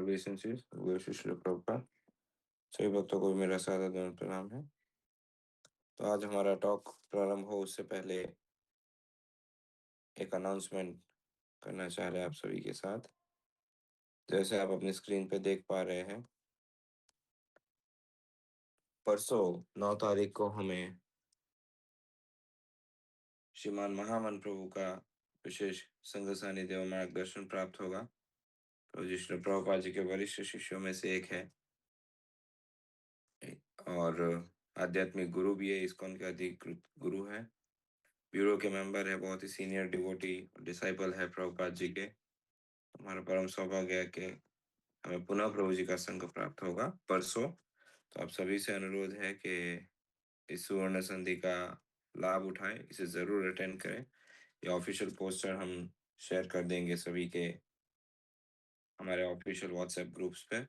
obeisances, Guru Shri Prabhupada। सभी भक्तों को मेरा सादर दंड प्रणाम है। तो आज हमारा टॉक प्रारंभ हो उससे पहले एक अनाउंसमेंट करना चाह रहे हैं आप सभी के साथ। जैसे आप अपनी स्क्रीन पे देख पा रहे हैं, परसों 9 तारीख को हमें श्रीमान महामन प्रभु का विशेष संघ सानिध्य व मार्गदर्शन प्राप्त होगा। प्रभु जी श्री प्रभुपाद जी के वरिष्ठ शिष्यों में से एक है और आध्यात्मिक गुरु भी है, इस्कॉन के अधिकृत गुरु है, ब्यूरो के मेंबर है, बहुत ही सीनियर डिवोटी डिसाइपल है प्रभुपाद जी के। हमारा परम सौभाग्य है कि हमें पुनः प्रभु जी का संग प्राप्त होगा परसों। तो आप सभी से अनुरोध है कि इस सुवर्ण संधि का लाभ उठाएं, इसे जरूर अटेंड करें। ये ऑफिशियल पोस्टर हम शेयर कर देंगे सभी के हमारे ऑफिशियल व्हाट्सएप ग्रुप्स पे।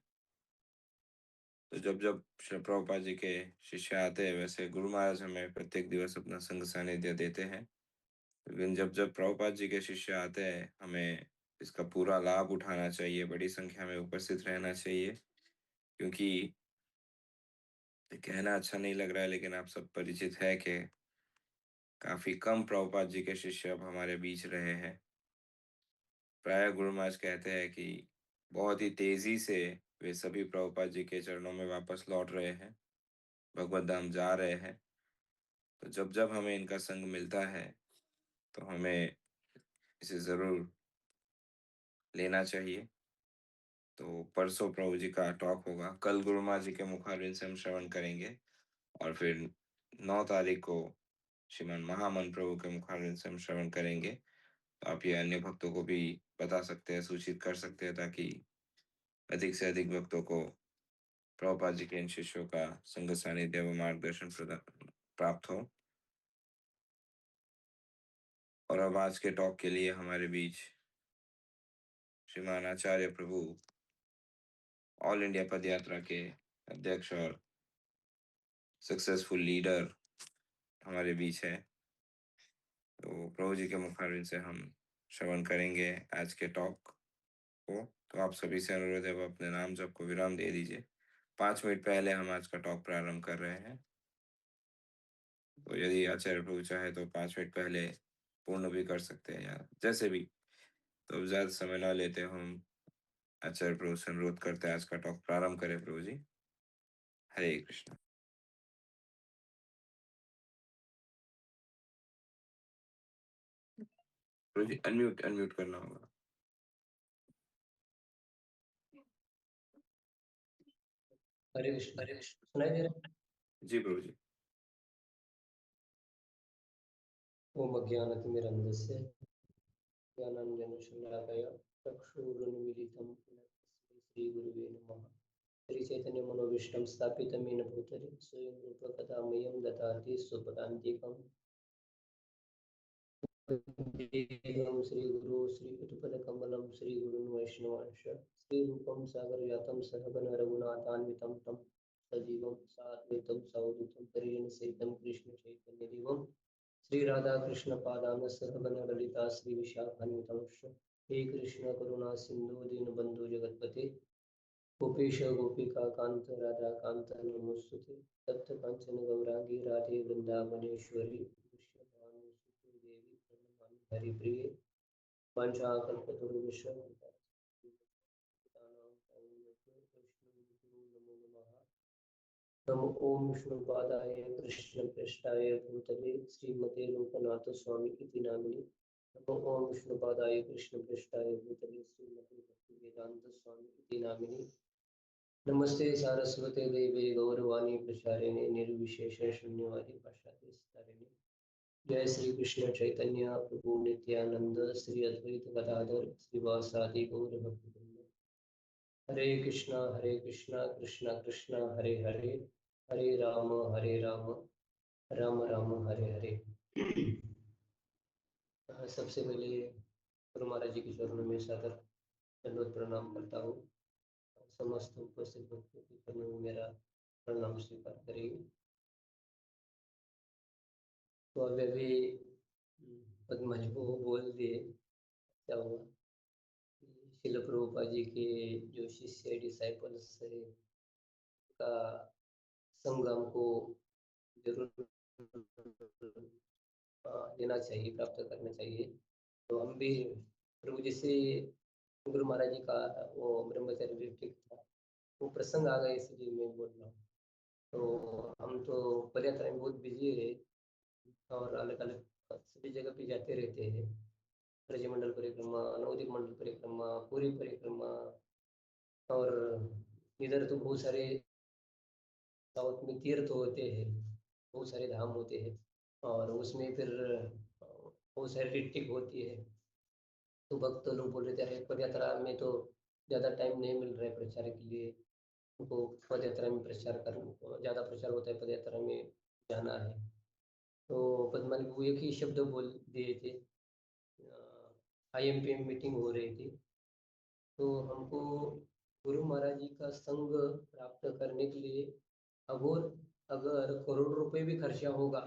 तो जब जब श्री प्रभुपाद जी के शिष्य आते हैं, वैसे गुरु महाराज हमें प्रत्येक दिवस अपना संग सानिध्य देते हैं, लेकिन जब जब प्रभुपाद जी के शिष्य आते हैं, हमें इसका पूरा लाभ उठाना चाहिए, बड़ी संख्या में उपस्थित रहना चाहिए। क्योंकि कहना अच्छा नहीं लग रहा है, लेकिन आप सब परिचित है कि काफी कम प्रभुपाद जी के शिष्य अब हमारे बीच रहे हैं। प्राय गुरु महाराज कहते हैं कि बहुत ही तेजी से वे सभी प्रभुपाद जी के चरणों में वापस लौट रहे हैं, भगवत धाम जा रहे हैं। तो जब जब हमें इनका संग मिलता है तो हमें इसे जरूर लेना चाहिए। तो परसों प्रभु जी का टॉक होगा, कल गुरु महाराज जी के मुखारविंद से हम श्रवण करेंगे और फिर 9 तारीख को श्रीमान महामन प्रभु के मुखारविंद से हम श्रवण करेंगे। तो आप ये अन्य भक्तों को भी बता सकते हैं, सूचित कर सकते हैं, ताकि अधिक से अधिक भक्तों को प्रभुपाद जी के इन शिष्यों का संग सानिध्य व मार्गदर्शन प्राप्त हो। और अब आज के टॉक के लिए हमारे बीच श्रीमान आचार्य प्रभु, ऑल इंडिया पद यात्रा के अध्यक्ष और सक्सेसफुल लीडर हमारे बीच है। तो प्रभु जी के मुखारविंद से हम श्रवण करेंगे आज के टॉक को। तो आप सभी से अनुरोध है, वो अपने नाम जप को विराम दे दीजिए। 5 मिनट पहले हम आज का टॉक प्रारंभ कर रहे हैं। तो यदि आचार्य प्रभु चाहे तो 5 मिनट पहले पूर्ण भी कर सकते हैं, या जैसे भी। तो ज्यादा समय ना लेते हम आचार्य प्रभु से अनुरोध करते हैं आज का टॉक प्रारंभ करें। प्रभु जी, हरे कृष्ण। प्रभु जी अनम्यूट अनम्यूट करना होगा। हरे कृष्ण। सुनाई दे रहा है? जी प्रभु जी। ओम अज्ञानतिमिरन्धस्य ज्ञानाञ्जनशलाकया चक्षुरुन्मीलितं तस्मै श्रीगुरुवे नमः। श्रीचैतन्यमनोभीष्टं स्थापितं येन भूतले स्वयं रूप कदा मह्यं ददाति स्वपदान्तिकम्। श्रीगुरु श्रीयुतपदकमलं श्रीगुरुन् वैष्णवांश श्रीरूपं सागरजातं सहगण रघुनाथान्वितं तं सजीवं साद्वैतं सावधूतं परिजनसहितं कृष्णचैतन्यदेवं श्री राधा कृष्ण पादान सहगण ललिता श्री विशाखान्वितांश। हे कृष्ण करुणा सिंधु दीनबंधु जगतपते गोपेश गोपिका कांत राधा कांत नमोस्तुते। तप्त कांचन गौरांगी राधे वृंदावनेश्वरी कृष्ण देवी प्रणमामि हरिप्रिये पंचाकल्पतरुभ्यश्च नमो ओम विष्णुपादाय कृष्णप्रेष्ठाय भूतले श्रीमते लोकनाथ स्वामी इति नामिने। नमो ओम विष्णुपादाय कृष्णप्रेष्ठाय भूतले श्रीमते भक्तिवेदांत स्वामी इति नामिने। नमस्ते सारस्वते देवे गौरवाणी प्रचारिणे निर्विशेष शून्यवादी पाश्चात्य स्थारिणे। जय श्री कृष्ण चैतन्य प्रभु नित्यानंद श्री अद्वैत गदाधर श्रीवासादि गौर भक्तवृंद। हरे कृष्णा कृष्णा कृष्णा हरे हरे, हरे राम राम राम हरे हरे। सबसे पहले गुरु महाराज जी के चरणों में सादर दंडवत प्रणाम करता हूँ। समस्त उपस्थित भक्तों के चरणों में मेरा प्रणाम स्वीकार करेंगे। तो अभी पद्मा जी को बोल दिए क्या हुआ। शिल प्रभुपाद जी के जो शिष्य अच्छे डिसाइपल्स है का संग हमको जरूर लेना चाहिए, प्राप्त करना चाहिए। तो हम भी प्रभु जैसे गुरु महाराज जी का वो ब्रह्मचर्य ऋतिक था, वो प्रसंग आ गए इसलिए मैं बोल रहा हूँ। तो हम तो पदयात्रा में बहुत बिजी है और अलग अलग सभी जगह पे जाते रहते हैं। ब्रजमंडल परिक्रमा, नवद्वीप मंडल परिक्रमा, पूरी परिक्रमा, और इधर तो बहुत सारे साउथ में तीर्थ होते हैं, बहुत सारे धाम होते हैं, और उसमें फिर बहुत सारी ऋतिक होती है। तो भक्त लोग बोल रहे थे अरे पद यात्रा में तो ज़्यादा टाइम नहीं मिल रहा है प्रचार के लिए, उनको पद यात्रा में प्रचार कर ज़्यादा प्रचार होता है, पद यात्रा में जाना है। तो पद्माली वो एक ही शब्द बोल दिए थे, IMPM मीटिंग हो रही थी, तो हमको गुरु महाराज जी का संग प्राप्त करने के लिए अगर अगर करोड़ रुपए भी खर्चा होगा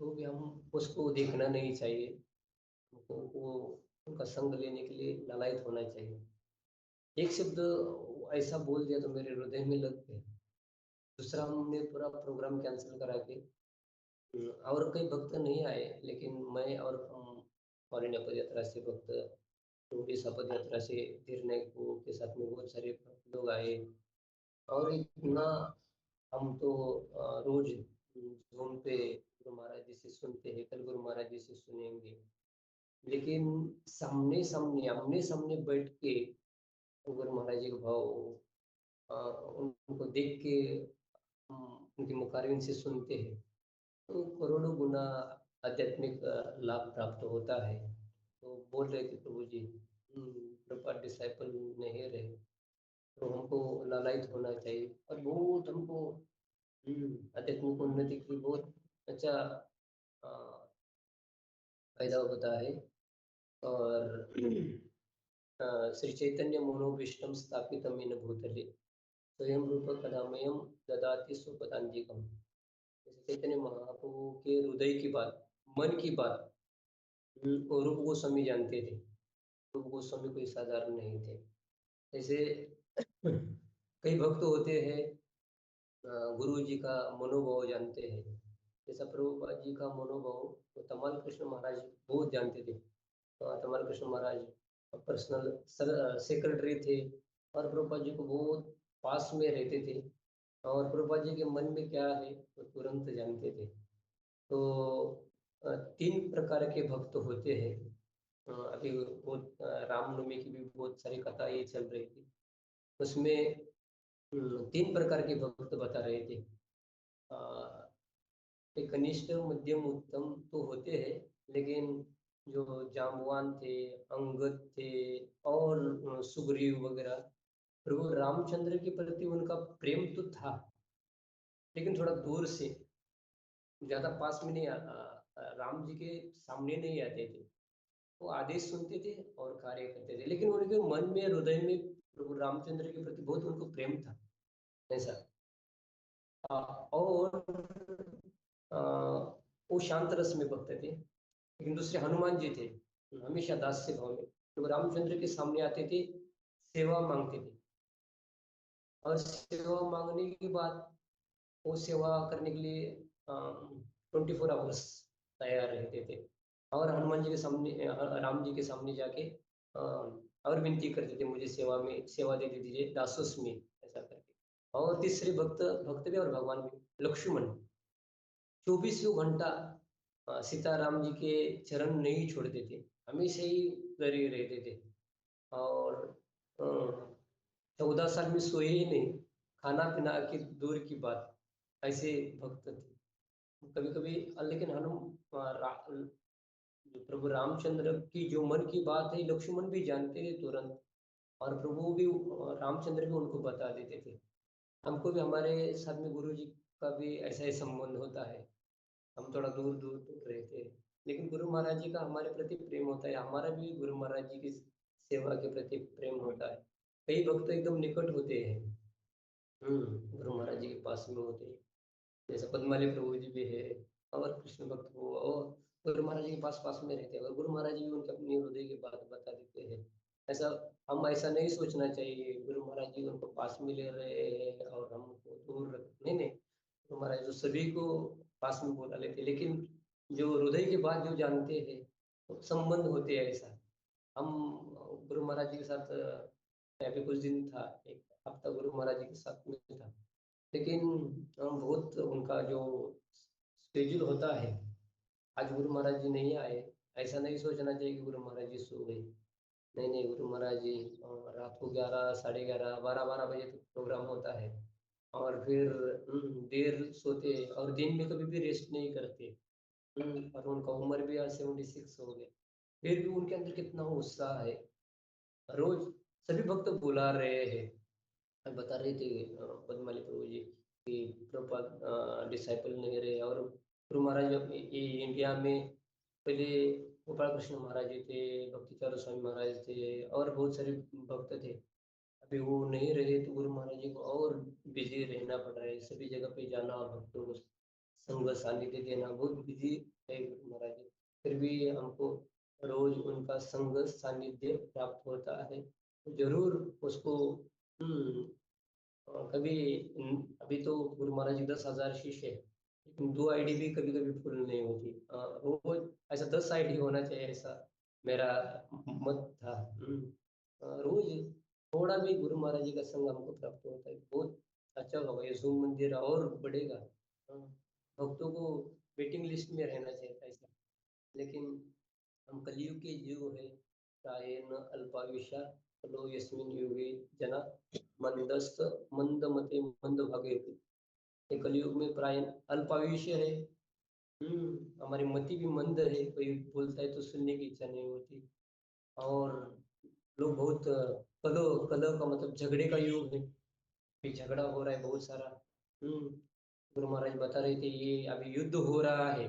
तो भी हम उसको देखना नहीं चाहिए। हमको वो उनका संग लेने के लिए लालायित होना चाहिए। एक शब्द ऐसा बोल दिया तो मेरे हृदय में लग गया। दूसरा हमने पूरा प्रोग्राम कैंसिल करा के और कई भक्त नहीं आए, लेकिन मैं और हम ऑल इंडिया पद यात्रा से भक्त, उड़ीसा पद यात्रा से धीरनायक के साथ में बहुत सारे लोग आए। और इतना हम तो रोज जूम पे गुरु महाराज जी से सुनते हैं, कल गुरु महाराज जी से सुनेंगे, लेकिन सामने सामने आमने सामने बैठ के गुरु महाराज जी का भाव उनको देख के उनके मुखारविंद से सुनते हैं तो करोड़ों गुना आध्यात्मिक लाभ प्राप्त होता है। तो बोल रहे थे प्रभु जी, कृपा डिसाइपल नहीं रहे, तो हमको लालायित होना चाहिए और बहुत हमको आध्यात्मिक उन्नति की बहुत अच्छा अ, फायदा होता है। और श्री चैतन्य मनोभीष्टम स्थापितम येन भूतले स्वयं रूप कदामयम ददाति स्वपदान्तिकम। जैसे चैतन्य महाप्रभु के हृदय की बात, मन की बात और रूप गोस्वामी जानते थे। रूप गोस्वामी कोई साधारण नहीं थे। जैसे कई भक्त होते हैं गुरु जी का मनोभाव जानते हैं, जैसा प्रभुपाद जी का मनोभाव तो तमाल कृष्ण महाराज बहुत जानते थे। तमाल कृष्ण महाराज पर्सनल सेक्रेटरी थे और प्रभुपाद जी को बहुत पास में रहते थे, और प्रभुपाद जी के मन में क्या है वो तुरंत जानते थे। तो तीन प्रकार के भक्त होते हैं। अभी बहुत रामनवमी की भी बहुत सारी कथा ये चल रही थी, उसमें तीन प्रकार के भक्त बता रहे थे। एक कनिष्ठ, मध्यम, उत्तम तो होते हैं, लेकिन जो जाम्बवान थे, अंगद थे और सुग्रीव वगैरह, प्रभु रामचंद्र के प्रति उनका प्रेम तो था, लेकिन थोड़ा दूर से, ज्यादा पास में नहीं राम जी के सामने नहीं आते थे। वो आदेश सुनते थे और कार्य करते थे, लेकिन उनके मन में, हृदय में प्रभु रामचंद्र के प्रति बहुत उनको प्रेम था, ऐसा। और आ, वो शांत रस में भक्त थे। लेकिन दूसरे हनुमान जी थे, हमेशा दास्य भाव में, तो रामचंद्र के सामने आते थे, सेवा मांगते थे, और सेवा मांगने के बाद वो सेवा करने के लिए 24 आवर्स तैयार रहते थे। और हनुमान जी के सामने राम जी के सामने जाके और विनती करते थे, मुझे सेवा में सेवा दे दीजिए, दासोस में, ऐसा करके। और तीसरे भक्त भक्त भी और भगवान भी, लक्ष्मण 24 घंटा सीताराम जी के चरण नहीं छोड़ते थे, हमेशा ही लगे रहते थे। और 14 साल में सोए ही नहीं, खाना पीना की दूर की बात, ऐसे भक्त थे। कभी कभी लेकिन जो प्रभु रामचंद्र की जो मन की बात है लक्ष्मण भी जानते थे तुरंत, और प्रभु भी रामचंद्र भी उनको बता देते थे। हमको भी हमारे साथ में गुरु जी का भी ऐसा ही संबंध होता है, हम थोड़ा दूर दूर दूर रहते हैं, लेकिन गुरु महाराज जी का हमारे प्रति प्रेम होता है, हमारा भी गुरु महाराज जी की सेवा के प्रति प्रेम होता है। कई भक्त एकदम निकट होते हैं, गुरु महाराज जी के पास में होते हैं, जैसे पद्माली प्रभु जी भी है, और कृष्ण भक्त वो और गुरु महाराज जी के पास पास में रहते हैं, और गुरु महाराज जी भी उनके अपनी हृदय की बात बता देते हैं। ऐसा हम ऐसा नहीं सोचना चाहिए गुरु महाराज जी पास में ले रहे हैं और हमको दूर रख नहीं नहीं, गुरु महाराज तो सभी को पास में बुला लेते, लेकिन जो हृदय की बात जो जानते हैं तो संबंध होते हैं ऐसा। हम गुरु महाराज जी के साथ मैं अभी कुछ दिन था, एक हफ्ता गुरु महाराज जी के साथ में था, लेकिन हम बहुत उनका जो शेड्यूल होता है, आज गुरु महाराज जी नहीं आए, ऐसा नहीं सोचना चाहिए कि गुरु महाराज जी सो गए। नहीं नहीं, गुरु महाराज जी रात को 11, साढ़े 11, 12 बजे तक प्रोग्राम होता है, और फिर देर सोते और दिन में कभी भी रेस्ट नहीं करते। और उनका उम्र भी आज 76 हो गए, फिर भी उनके अंदर कितना उत्साह है। रोज सभी भक्त बुला रहे हैं। अब बता रहे थे पद्माली प्रभु जी कि प्रभुपाद डिसाइपल नहीं रहे, और गुरु महाराज ये इंडिया में पहले गोपाल कृष्ण महाराज जी थे, भक्ति चारू स्वामी महाराज थे, और बहुत सारे भक्त थे। अभी वो नहीं रहे तो गुरु महाराज जी को और बिजी रहना पड़ रहा है, सभी जगह पे जाना, भक्तों को संग सानिध्य देना, बहुत बिजी है गुरु महाराज जी। फिर भी हमको रोज उनका संग सानिध्य प्राप्त होता है, तो जरूर उसको कभी अभी तो गुरु महाराज जी 10,000 शिष्य है, लेकिन 2 आईडी भी कभी कभी फुल नहीं होती। रोज ऐसा 10 आईडी होना चाहिए, ऐसा मेरा मत था। रोज थोड़ा भी गुरु महाराज जी का संग हमको प्राप्त होता है, बहुत अच्छा होगा, ये शिव मंदिर और बढ़ेगा। अ, भक्तों को वेटिंग लिस्ट में रहना चाहिए था ऐसा, लेकिन हम कलयुग के जीव है, चाहे न अल्पायुषा लो यस्मिन युगे जना मंदस्त मंदमते मंदभागे। ये कलयुग में प्राय अल्पायुष्य है। हमारी मति भी मंद है, कोई बोलता है तो सुनने की इच्छा नहीं होती, और लोग बहुत कलह कलह का मतलब झगड़े का युग है, भी झगड़ा हो रहा है बहुत सारा। हम्म गुरु महाराज बता रहे थे ये अभी युद्ध हो रहा है।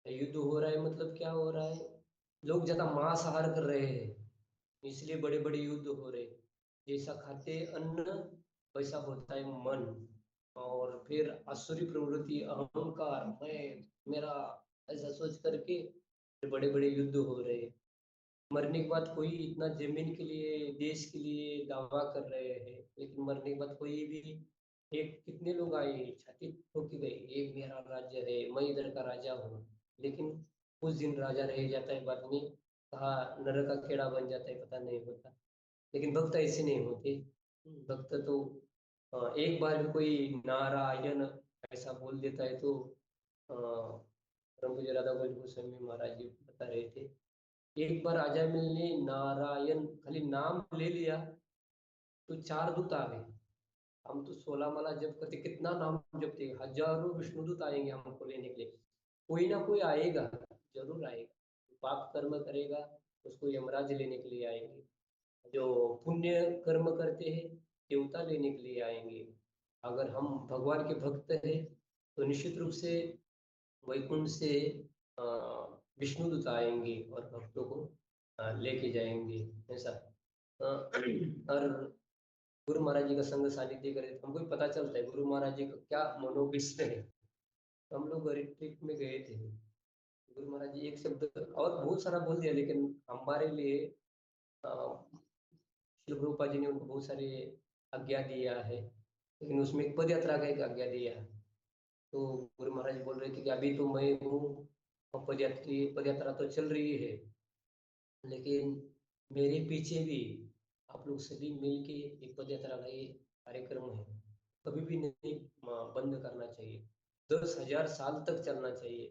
युद्ध हो रहा है मतलब क्या हो रहा है, लोग ज्यादा मांसाहार कर रहे हैं, इसलिए बड़े बड़े युद्ध हो रहे हैं। जैसा खाते अन्न वैसा होता है मन, और फिर आसुरी प्रवृत्ति, अहंकार, मैं, मेरा, ऐसा सोच करके बड़े बड़े युद्ध हो रहे हैं। मरने के बाद कोई इतना जमीन के लिए, देश के लिए दावा कर रहे हैं, लेकिन मरने के बाद कोई भी, एक कितने लोग आए छाती ठोक के गए, एक मेरा राज्य है, मैं इधर का राजा हूँ, लेकिन कुछ दिन राजा रह जाता है, बाद में कहा नरक का खेड़ा बन जाता है, पता नहीं होता। लेकिन भक्त ऐसे नहीं होते। भक्त तो एक बार भी कोई नारायण ऐसा बोल देता है तो परम पूज्य राधा गोस्वामी महाराज जी बता रहे थे, एक बार राजा ने नारायण खाली नाम ले लिया तो 4 दूत आ गए। हम तो 16 माला जप करते, कितना नाम जपते, हजारों विष्णुदूत आएंगे हमको लेने के लिए, कोई ना कोई आएगा, जरूर आएगा। पाप कर्म करेगा उसको यमराज लेने के लिए आएंगे, जो पुण्य कर्म करते हैं देवता लेने के लिए आएंगे। अगर हम भगवान के भक्त हैं तो निश्चित रूप से वैकुंठ से अ, विष्णुदूत आएंगे और भक्तों को लेके जाएंगे, ऐसा। और गुरु महाराज जी का संग सानिध्य करे तो हमको भी पता चलता है गुरु महाराज जी का क्या मनोविष्ट है। तो हम लोग ट्रिप में गए थे, गुरु महाराज जी एक शब्द और बहुत सारा बोल दिया, लेकिन हमारे लिए अ, शिल प्रभुपाद जी ने उनको बहुत सारे आज्ञा दिया है, लेकिन उसमें एक पद यात्रा का एक आज्ञा दिया है। तो गुरु महाराज बोल रहे थे कि अभी तो मैं हूँ और पद यात्रा तो चल रही है, लेकिन मेरे पीछे भी आप लोग सभी मिलके एक पद यात्रा का ये कार्यक्रम है, कभी भी नहीं बंद करना चाहिए, 10,000 साल तक चलना चाहिए।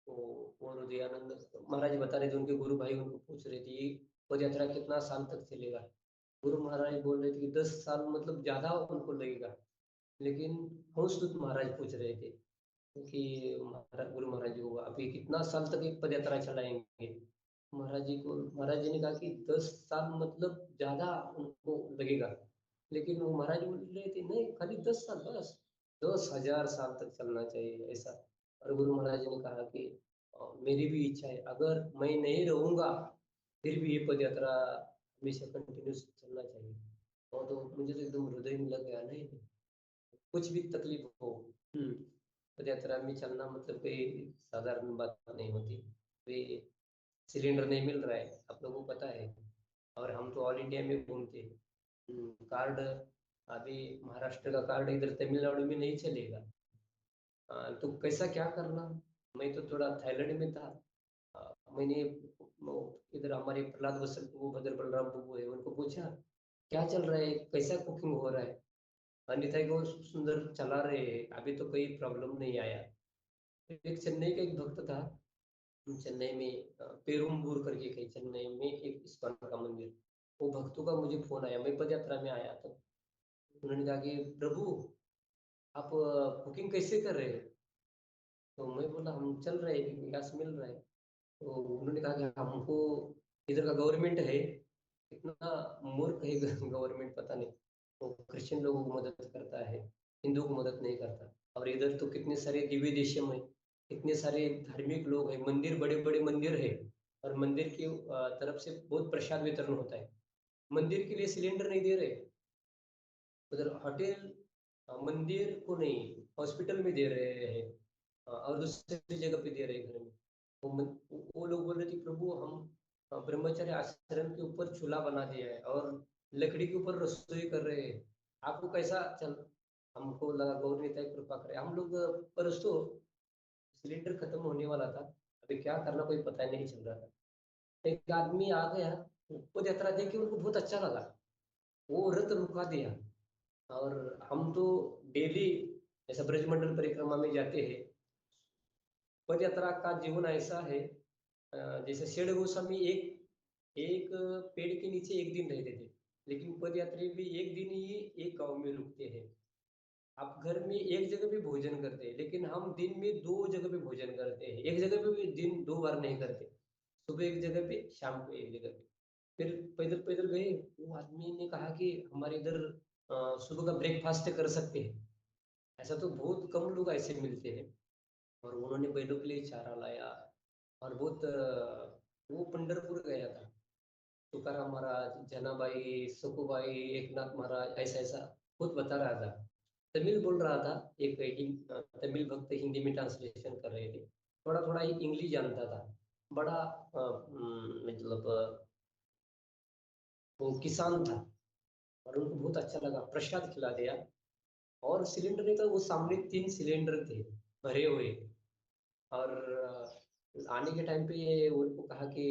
तो वो हृदयानंद महाराज बता रहे थे, उनके गुरु भाई उनको पूछ रहे थे ये पद यात्रा कितना साल तक चलेगा। गुरु महाराज बोल रहे थे कि 10 साल मतलब ज्यादा उनको लगेगा, लेकिन हंसदूत महाराज पूछ रहे थे कि महाराज, गुरु महाराज जी को अभी कितना साल तक एक पद यात्रा चलाएंगे। महाराज जी ने कहा कि 10 साल मतलब ज्यादा उनको लगेगा, लेकिन वो महाराज बोल रहे थे नहीं, खाली 10 साल बस, 10,000 साल तक चलना चाहिए ऐसा। और गुरु महाराज जी ने कहा कि मेरी भी इच्छा है, अगर मैं नहीं रहूंगा फिर भी ये पद यात्रा हमेशा कंटिन्यूस चलना चाहिए। और तो मुझे तो एकदम हृदय में लग गया, नहीं कुछ भी तकलीफ हो, पद यात्रा में चलना मतलब कोई साधारण बात नहीं होती। वे सिलेंडर नहीं मिल रहा है, आप लोगों को पता है, और हम तो ऑल इंडिया में घूमते हैं। कार्ड अभी महाराष्ट्र का कार्ड इधर तमिलनाडु में नहीं चलेगा। तो कैसा क्या करना। मैं तो थोड़ा थाईलैंड में था। मैंने इधर हमारे प्रहलाद वत्सल प्रभु भद्र बलराम प्रभु है उनको पूछा क्या चल रहा है, कैसा कुकिंग हो रहा है। अन्यथा को सुंदर चला रहे हैं, अभी तो कोई प्रॉब्लम नहीं आया। एक चेन्नई का एक भक्त था, चेन्नई में पेरुम्बूर करके कहीं चेन्नई में एक इस्कॉन का मंदिर। वो भक्तों का मुझे फोन आया, मैं पद यात्रा में आया तो उन्होंने कहा कि प्रभु आप कुकिंग कैसे कर रहे हो। तो मैं बोला हम चल रहे हैं, विकास मिल रहा है। तो उन्होंने कहा कि हमको इधर का गवर्नमेंट है कितना मूर्ख है गवर्नमेंट पता नहीं। वो क्रिश्चियन लोगों को मदद करता है, हिंदू को मदद नहीं करता। और इधर तो कितने सारे दिव्य देशम है, कितने सारे धार्मिक लोग हैं, मंदिर बड़े बड़े मंदिर है। और मंदिर की तरफ से बहुत प्रसाद वितरण होता है। मंदिर के लिए सिलेंडर नहीं दे रहे उधर, होटल मंदिर को नहीं हॉस्पिटल में दे रहे हैं। और दूसरी जगह पे दे रहे हैं घर में। वो लोग बोल रहे थे प्रभु हम ब्रह्मचर्य आश्रम के ऊपर चूल्हा बना दिया है और लकड़ी के ऊपर रसोई कर रहे हैं, आपको कैसा चल। हमको लगा गौर नेता की कृपा करे हम लोग। परसों सिलेंडर खत्म होने वाला था, अभी क्या करना कोई पता नहीं चल रहा था। एक आदमी आ गया, पद यात्रा देख के उनको बहुत अच्छा लगा, वो रथ रुका दिया। और हम तो डेली ऐसा ब्रजमंडल परिक्रमा में जाते हैं। पद यात्रा का जीवन ऐसा है, जैसे शेर गोस्वामी एक एक पेड़ के नीचे एक दिन रहते थे, लेकिन पद यात्री भी एक दिन ही एक गांव में रुकते हैं। आप घर में एक जगह पे भोजन करते हैं, लेकिन हम दिन में दो जगह पे भोजन करते हैं, एक जगह पे भी दिन दो बार नहीं करते। सुबह एक जगह पे, शाम को एक जगह पे। फिर पैदल पैदल गए। वो आदमी ने कहा कि हमारे इधर सुबह का ब्रेकफास्ट कर सकते हैं। ऐसा तो बहुत कम लोग ऐसे मिलते हैं। और उन्होंने बैलों के लिए चारा लाया। और बहुत वो पंढरपुर गया था, तुकाराम महाराज, जनाबाई, सकुबाई, एकनाथ महाराज, ऐसा ऐसा खुद बता रहा था। तमिल बोल रहा था, एक तमिल भक्त हिंदी में ट्रांसलेशन कर रहे थे। थोड़ा थोड़ा ही इंग्लिश जानता था। बड़ा मतलब वो किसान था। और उनको बहुत अच्छा लगा, प्रसाद खिला दिया। और सिलेंडर नहीं था, वो सामने 3 सिलेंडर थे भरे हुए। और आने के टाइम पे ये उनको कहा कि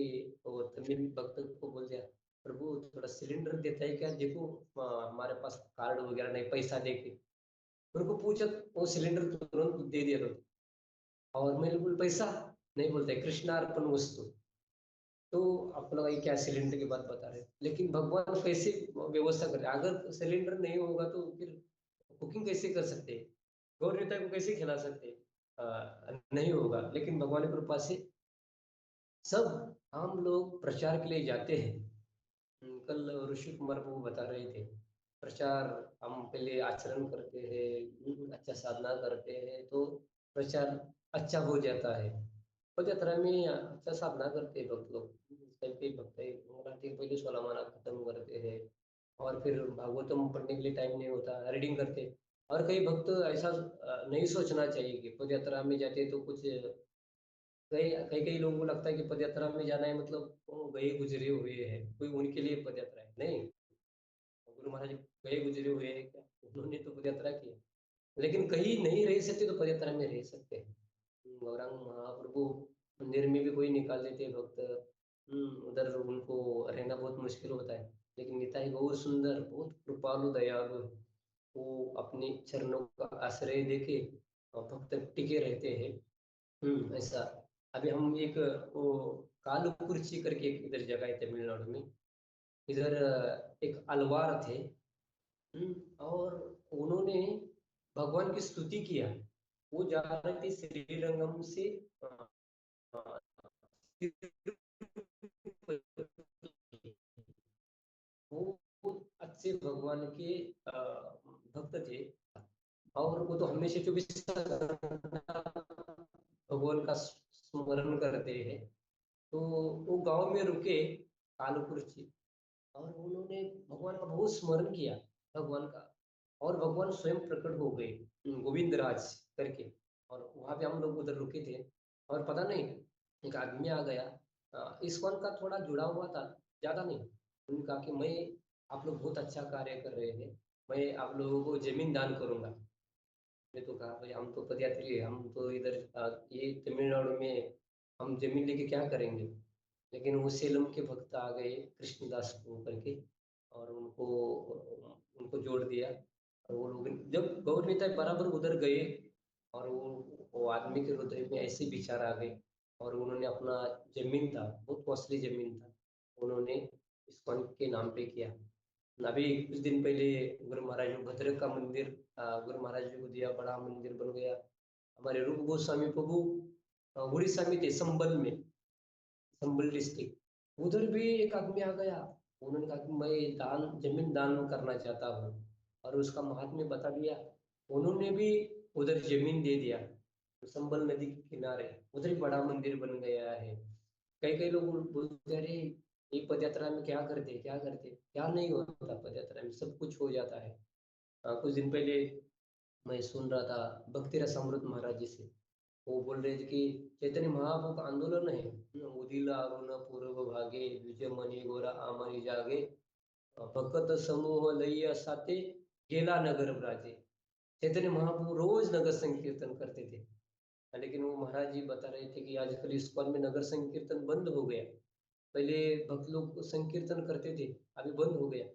वो तमिल भक्त को बोल दिया प्रभु थोड़ा सिलेंडर देता है क्या, देखो हमारे पास कार्ड वगैरह नहीं, पैसा दे के। उनको पूछा, वो सिलेंडर तुरंत दे दिया था। और मैंने बोल पैसा नहीं, बोलते कृष्णार्पण वस्तु। तो आप लोग ये क्या सिलेंडर की बात बता रहे हैं, लेकिन भगवान कैसे व्यवस्था कर रहे हैं। अगर सिलेंडर नहीं होगा तो फिर कुकिंग कैसे कर सकते हैं, गौर नेता को कैसे खिला सकते हैं। नहीं होगा, लेकिन भगवान की कृपा से सब हम लोग प्रचार के लिए जाते हैं। कल ऋषि कुमार बाबू बता रहे थे, प्रचार हम पहले आचरण करते हैं, अच्छा साधना करते हैं तो प्रचार अच्छा हो जाता है। पद यात्रा में अच्छा साधना करते हैं भक्त लोग। कई कई भक्त है मराठी पहले 16 माला खत्म करते हैं। और फिर भागवतम पढ़ने के लिए टाइम नहीं होता, रीडिंग करते। और कई भक्त ऐसा नहीं सोचना चाहिए कि पद यात्रा में जाते तो कुछ, कई कई कई लोगों को लगता है कि पदयात्रा में जाना है मतलब वो गए गुजरे हुए हैं, कोई उनके लिए पदयात्रा है नहीं। गुरु महाराज गए गुजरे हुए हैं क्या, उन्होंने तो पदयात्रा की है। लेकिन कहीं नहीं रह सकते तो पदयात्रा में रह सकते हैं। गौरांग महाप्रभु मंदिर में भी कोई निकाल देते हैं भक्त, उधर उनको रहना बहुत मुश्किल होता है। लेकिन निताई बहुत सुंदर, बहुत कृपालु दयालु है। वो अपने चरणों का आश्रय देके भक्त टिके रहते हैं। ऐसा। अभी हम एक वो कालकुर्ची करके एक इधर जगह है तमिलनाडु में। इधर एक अलवार थे। और उन्होंने भगवान की स्तुति किया। वो जा रहे थे श्रीरंगम से अ, वो अच्छे भगवान के भक्त थे। और वो तो हमेशा 24 घंटा भगवान का स्मरण करते हैं। तो वो गांव में रुके कालकुर्ची। और उन्होंने भगवान का बहुत स्मरण किया, भगवान का। और भगवान स्वयं प्रकट हो गए, गोविंद राज करके। और वहां पे हम लोग उधर रुके थे। और पता नहीं एक आदमी आ गया, इस्कॉन का थोड़ा जुड़ा हुआ था, ज्यादा नहीं। उन्होंने कहा कि मैं, आप लोग बहुत अच्छा कार्य कर रहे हैं, मैं आप लोगों को ज़मीन दान करूँगा। मैं तो कहा भाई हम तो पदयात्री हैं, हम तो इधर ये तमिलनाडु में हम ज़मीन लेके क्या करेंगे? लेकिन वो सेलम के भक्त आ गए कृष्णदास को करके और उनको जोड़ दिया और वो लोग जब गौर निताई बराबर उधर गए और वो आदमी के हृदय में ऐसे विचार आ गए और उन्होंने अपना ज़मीन था, बहुत कॉस्टली ज़मीन था, उन्होंने इस्कॉन के नाम पे किया। अभी कुछ दिन पहले गुरु महाराज ने भद्रक का मंदिर गुरु महाराज जी को दिया, बड़ा मंदिर बन गया। हमारे रूप गोस्वामी प्रभु उड़ीसा में थे, संबल डिस्ट्रिक्ट उधर भी एक आदमी आ गया। उन्होंने कहा कि मैं जमीन दान करना चाहता हूँ और उसका महात्म्य बता दिया। उन्होंने भी उधर जमीन दे दिया, संबल नदी के किनारे उधर भी बड़ा मंदिर बन गया है। कई कई लोग बोलते अरे ये पदयात्रा में क्या करते क्या करते, क्या नहीं होता पदयात्रा में, सब कुछ हो जाता है। कुछ दिन पहले मैं सुन रहा था भक्ति रसामृत महाराज जी से, वो बोल रहे थे कि चैतन्य महाप्रभु का आंदोलन है, उदिला अरुण पूर्व भागे द्विज मणि गोरा आमनि जागे, भक्त समूह लइया साथे गेला नगर ब्राजे। चैतन्य महाप्रभु रोज नगर संकीर्तन करते थे, लेकिन वो महाराज जी बता रहे थे कि आजकल इस्कॉन में नगर संकीर्तन बंद हो गया। पहले भक्त लोग संकीर्तन करते थे, अभी बंद हो गया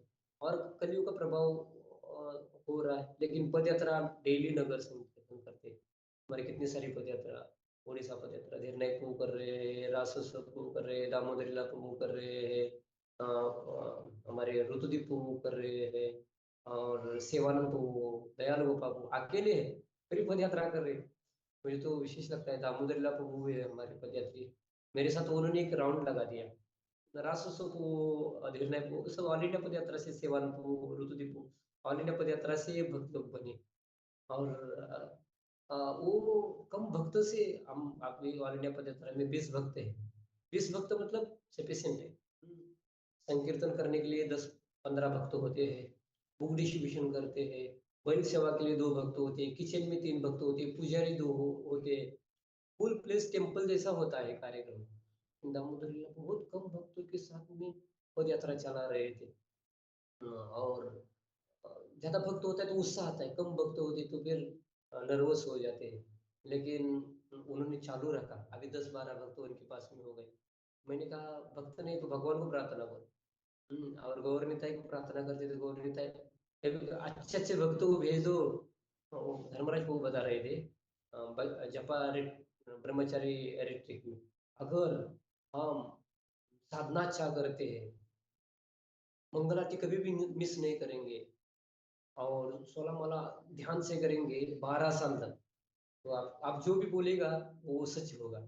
और कलियुग का प्रभाव हो रहा है। लेकिन पदयात्रा डेली नगर संकीर्तन करते हैं। हमारे कितनी सारी पदयात्रा, उड़ीसा पदयात्रा धीरनायक प्रभु कर रहे हैं, रासोत्सव प्रभु कर रहे हैं, दामोदर लीला प्रभु कर रहे हैं, हमारे ऋतुदीप प्रभु कर रहे हैं और सेवानंद प्रभु, दयाल गोपाल प्रभु अकेले हैं फिर भी पदयात्रा कर रहे हैं। मुझे तो विशेष लगता है दामोदर लीला प्रभु है हमारे पदयात्री, मेरे साथ उन्होंने एक राउंड लगा दिया। रासोत्सव को निर्णय को सब ऑल इंडिया पदयात्रा से सेवान को ऋतुदीप को ऑल इंडिया पदयात्रा से भक्त लोग बने और वो कम भक्तों से हम आपकी ऑल इंडिया पदयात्रा में 20 भक्त हैं। 20 भक्त मतलब सफिशिएंट है। संकीर्तन करने के लिए 10-15 भक्त होते हैं, बुक डिस्ट्रीब्यूशन करते हैं, बैल सेवा के लिए 2 भक्त होते हैं, किचन में 3 भक्त होते हैं, पुजारी 2 होते हैं। फुल प्लेस टेम्पल जैसा होता है कार्यक्रम। दामोदर लीला बहुत कम भक्तों के साथ में पद यात्रा चला रहे थे। और ज्यादा भक्त होता है तो उत्साह आता है, कम भक्त होते तो फिर नर्वस हो जाते हैं। लेकिन उन्होंने चालू रखा, अभी 10-12 भक्त उनके पास में हो गए। मैंने कहा भक्त नहीं तो भगवान को प्रार्थना करो। और गौर निताई को प्रार्थना करते थे, गौर निताई अच्छे अच्छे भक्तों को भेज दो। धर्मराज को बता रहे थे जपा ब्रह्मचारी रिट्रीट में अगर हम साधना अच्छा करते हैं, मंगल आरती कभी भी मिस नहीं करेंगे और 16 माला ध्यान से करेंगे 12 साल तक, तो आप जो भी बोलेगा वो सच होगा।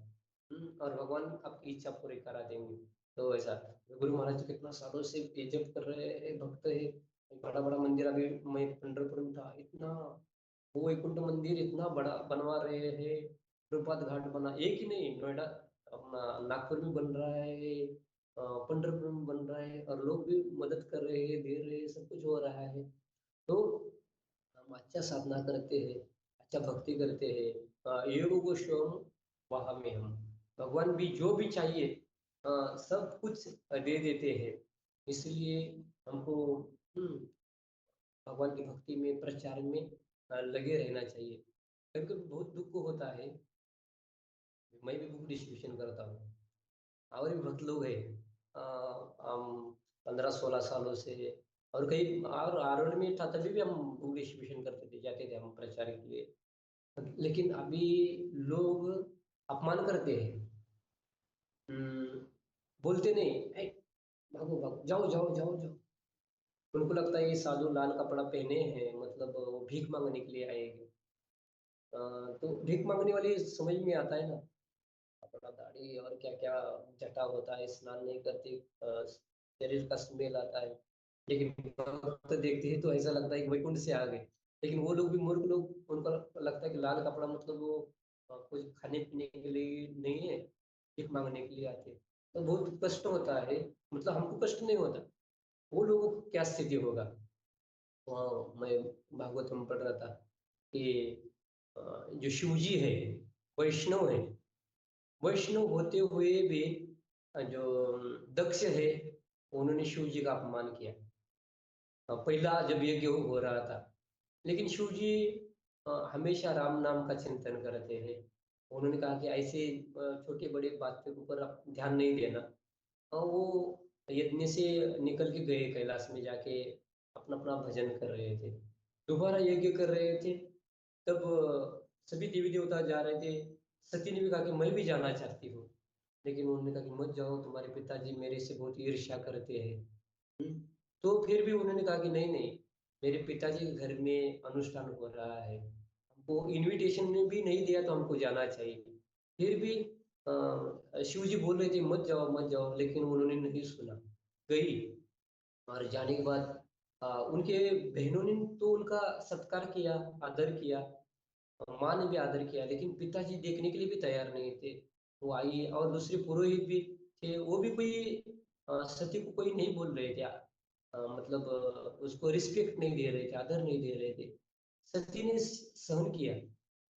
और भगवान आपकी इच्छा पूरी करा देंगे। तो ऐसा गुरु महाराज जी कितना सालों से ये जप कर रहे हैं, भक्त है। बड़ा बड़ा मंदिर अभी मैं पंढरपुर में था, इतना वो वैकुंठ मंदिर इतना बड़ा बनवा रहे हैं। प्रभात घाट बना, एक ही नहीं, नोएडा अपना नागपुर में बन रहा है, पंढरपुर में बन रहा है और लोग भी मदद कर रहे हैं, दे रहे हैं, सब कुछ हो रहा है। तो हम अच्छा साधना करते हैं, अच्छा भक्ति करते हैं, योग गोस्वाम वहाँ में हम भगवान भी जो भी चाहिए सब कुछ दे देते हैं। इसलिए हमको भगवान की भक्ति में प्रचार में लगे रहना चाहिए। कभी कभी बहुत दुख होता है, मैं भी बुक डिस्ट्रीब्यूशन करता हूँ और भी बहुत लोग हैं, हम 15-16 सालों से और कई और आरोल में था तभी भी हम बुक डिस्ट्रीब्यूशन करते थे, जाते थे हम प्रचार के लिए। लेकिन अभी लोग अपमान करते हैं। हम्म, बोलते नहीं "ए, भागो भागो जाओ जाओ जाओ जाओ"। उनको लगता है ये साधु लाल कपड़ा पहने हैं मतलब वो भीख मांगने के लिए आएंगे। तो भीख मांगने वाली समझ में आता है ना, अपना दाढ़ी और क्या क्या जटा होता है, स्नान नहीं करते, शरीर का स्मेल आता है। लेकिन भक्त देखते हैं तो ऐसा लगता है कि वैकुंठ से आ गए। लेकिन वो लोग भी मूर्ख लोग, उनको लगता है कि लाल कपड़ा मतलब वो कुछ खाने पीने के लिए नहीं है, भीख मांगने के लिए आते हैं। तो बहुत कष्ट होता है, मतलब हमको कष्ट नहीं होता, वो लोगों को क्या स्थिति होगा। मैं भागवत में पढ़ रहा था कि जो शिव जी है वैष्णव है, वैष्णव होते हुए भी जो दक्ष है उन्होंने शिव जी का अपमान किया। पहला जब यज्ञ हो रहा था। लेकिन शिव जी हमेशा राम नाम का चिंतन करते हैं। उन्होंने कहा कि ऐसे छोटे बड़े बात के ऊपर आप ध्यान नहीं देना। और वो यज्ञ से निकल के गए, कैलाश में जाके अपना अपना भजन कर रहे थे। दोबारा यज्ञ कर रहे थे, तब सभी देवी देवता जा रहे थे। सती ने भी कहा कि मैं भी जाना चाहती हूँ। लेकिन उन्होंने कहा कि मत जाओ, तुम्हारे पिताजी मेरे से बहुत ईर्ष्या करते हैं। हम्म, तो फिर भी उन्होंने कहा कि नहीं नहीं, मेरे पिताजी के घर में अनुष्ठान हो रहा है, हमको इनविटेशन ने भी नहीं दिया तो हमको जाना चाहिए। फिर भी शिव जी बोल रहे थे मत जाओ मत जाओ, लेकिन उन्होंने नहीं सुना, गई। और जाने के बाद उनके बहनों ने तो उनका सत्कार किया, आदर किया, माँ ने भी आदर किया, लेकिन पिताजी देखने के लिए भी तैयार नहीं थे। वो आई, और दूसरे पुरोहित भी थे, वो भी कोई सती को कोई नहीं बोल रहे थे, मतलब उसको रिस्पेक्ट नहीं दे रहे थे, आदर नहीं दे रहे थे। सती ने सहन किया।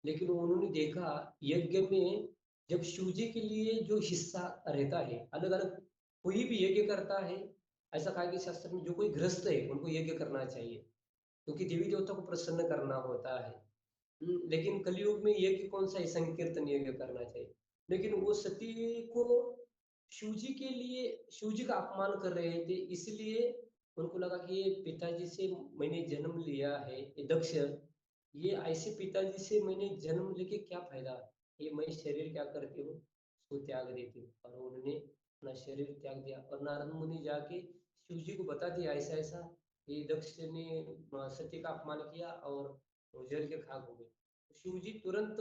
लेकिन उन्होंने देखा यज्ञ में, जब शिव जी के लिए जो हिस्सा रहता है अलग अलग, कोई भी यज्ञ करता है, ऐसा कहा कि शास्त्र में जो कोई गृहस्थ है उनको यज्ञ करना चाहिए, क्योंकि देवी देवता को प्रसन्न करना होता है। लेकिन कलयुग में ये कि कौन सा संकीर्तन यज्ञ करना चाहिए। लेकिन वो सती को शिव जी के लिए, शिव जी का अपमान कर रहे थे, इसलिए उनको लगा कि ये पिताजी से मैंने जन्म लिया है, ये दक्ष, ये ऐसे पिताजी से मैंने जन्म लेके क्या फायदा, ये मैं शरीर क्या करती हूँ, उसको त्याग देती हूँ। और उन्होंने अपना शरीर त्याग दिया, और नारद मुनि जाके शिव जी को बता दिया ऐसा ऐसा, ये दक्ष ने सती का अपमान किया और वो जल के खाक हो गए। तो शिव जी तुरंत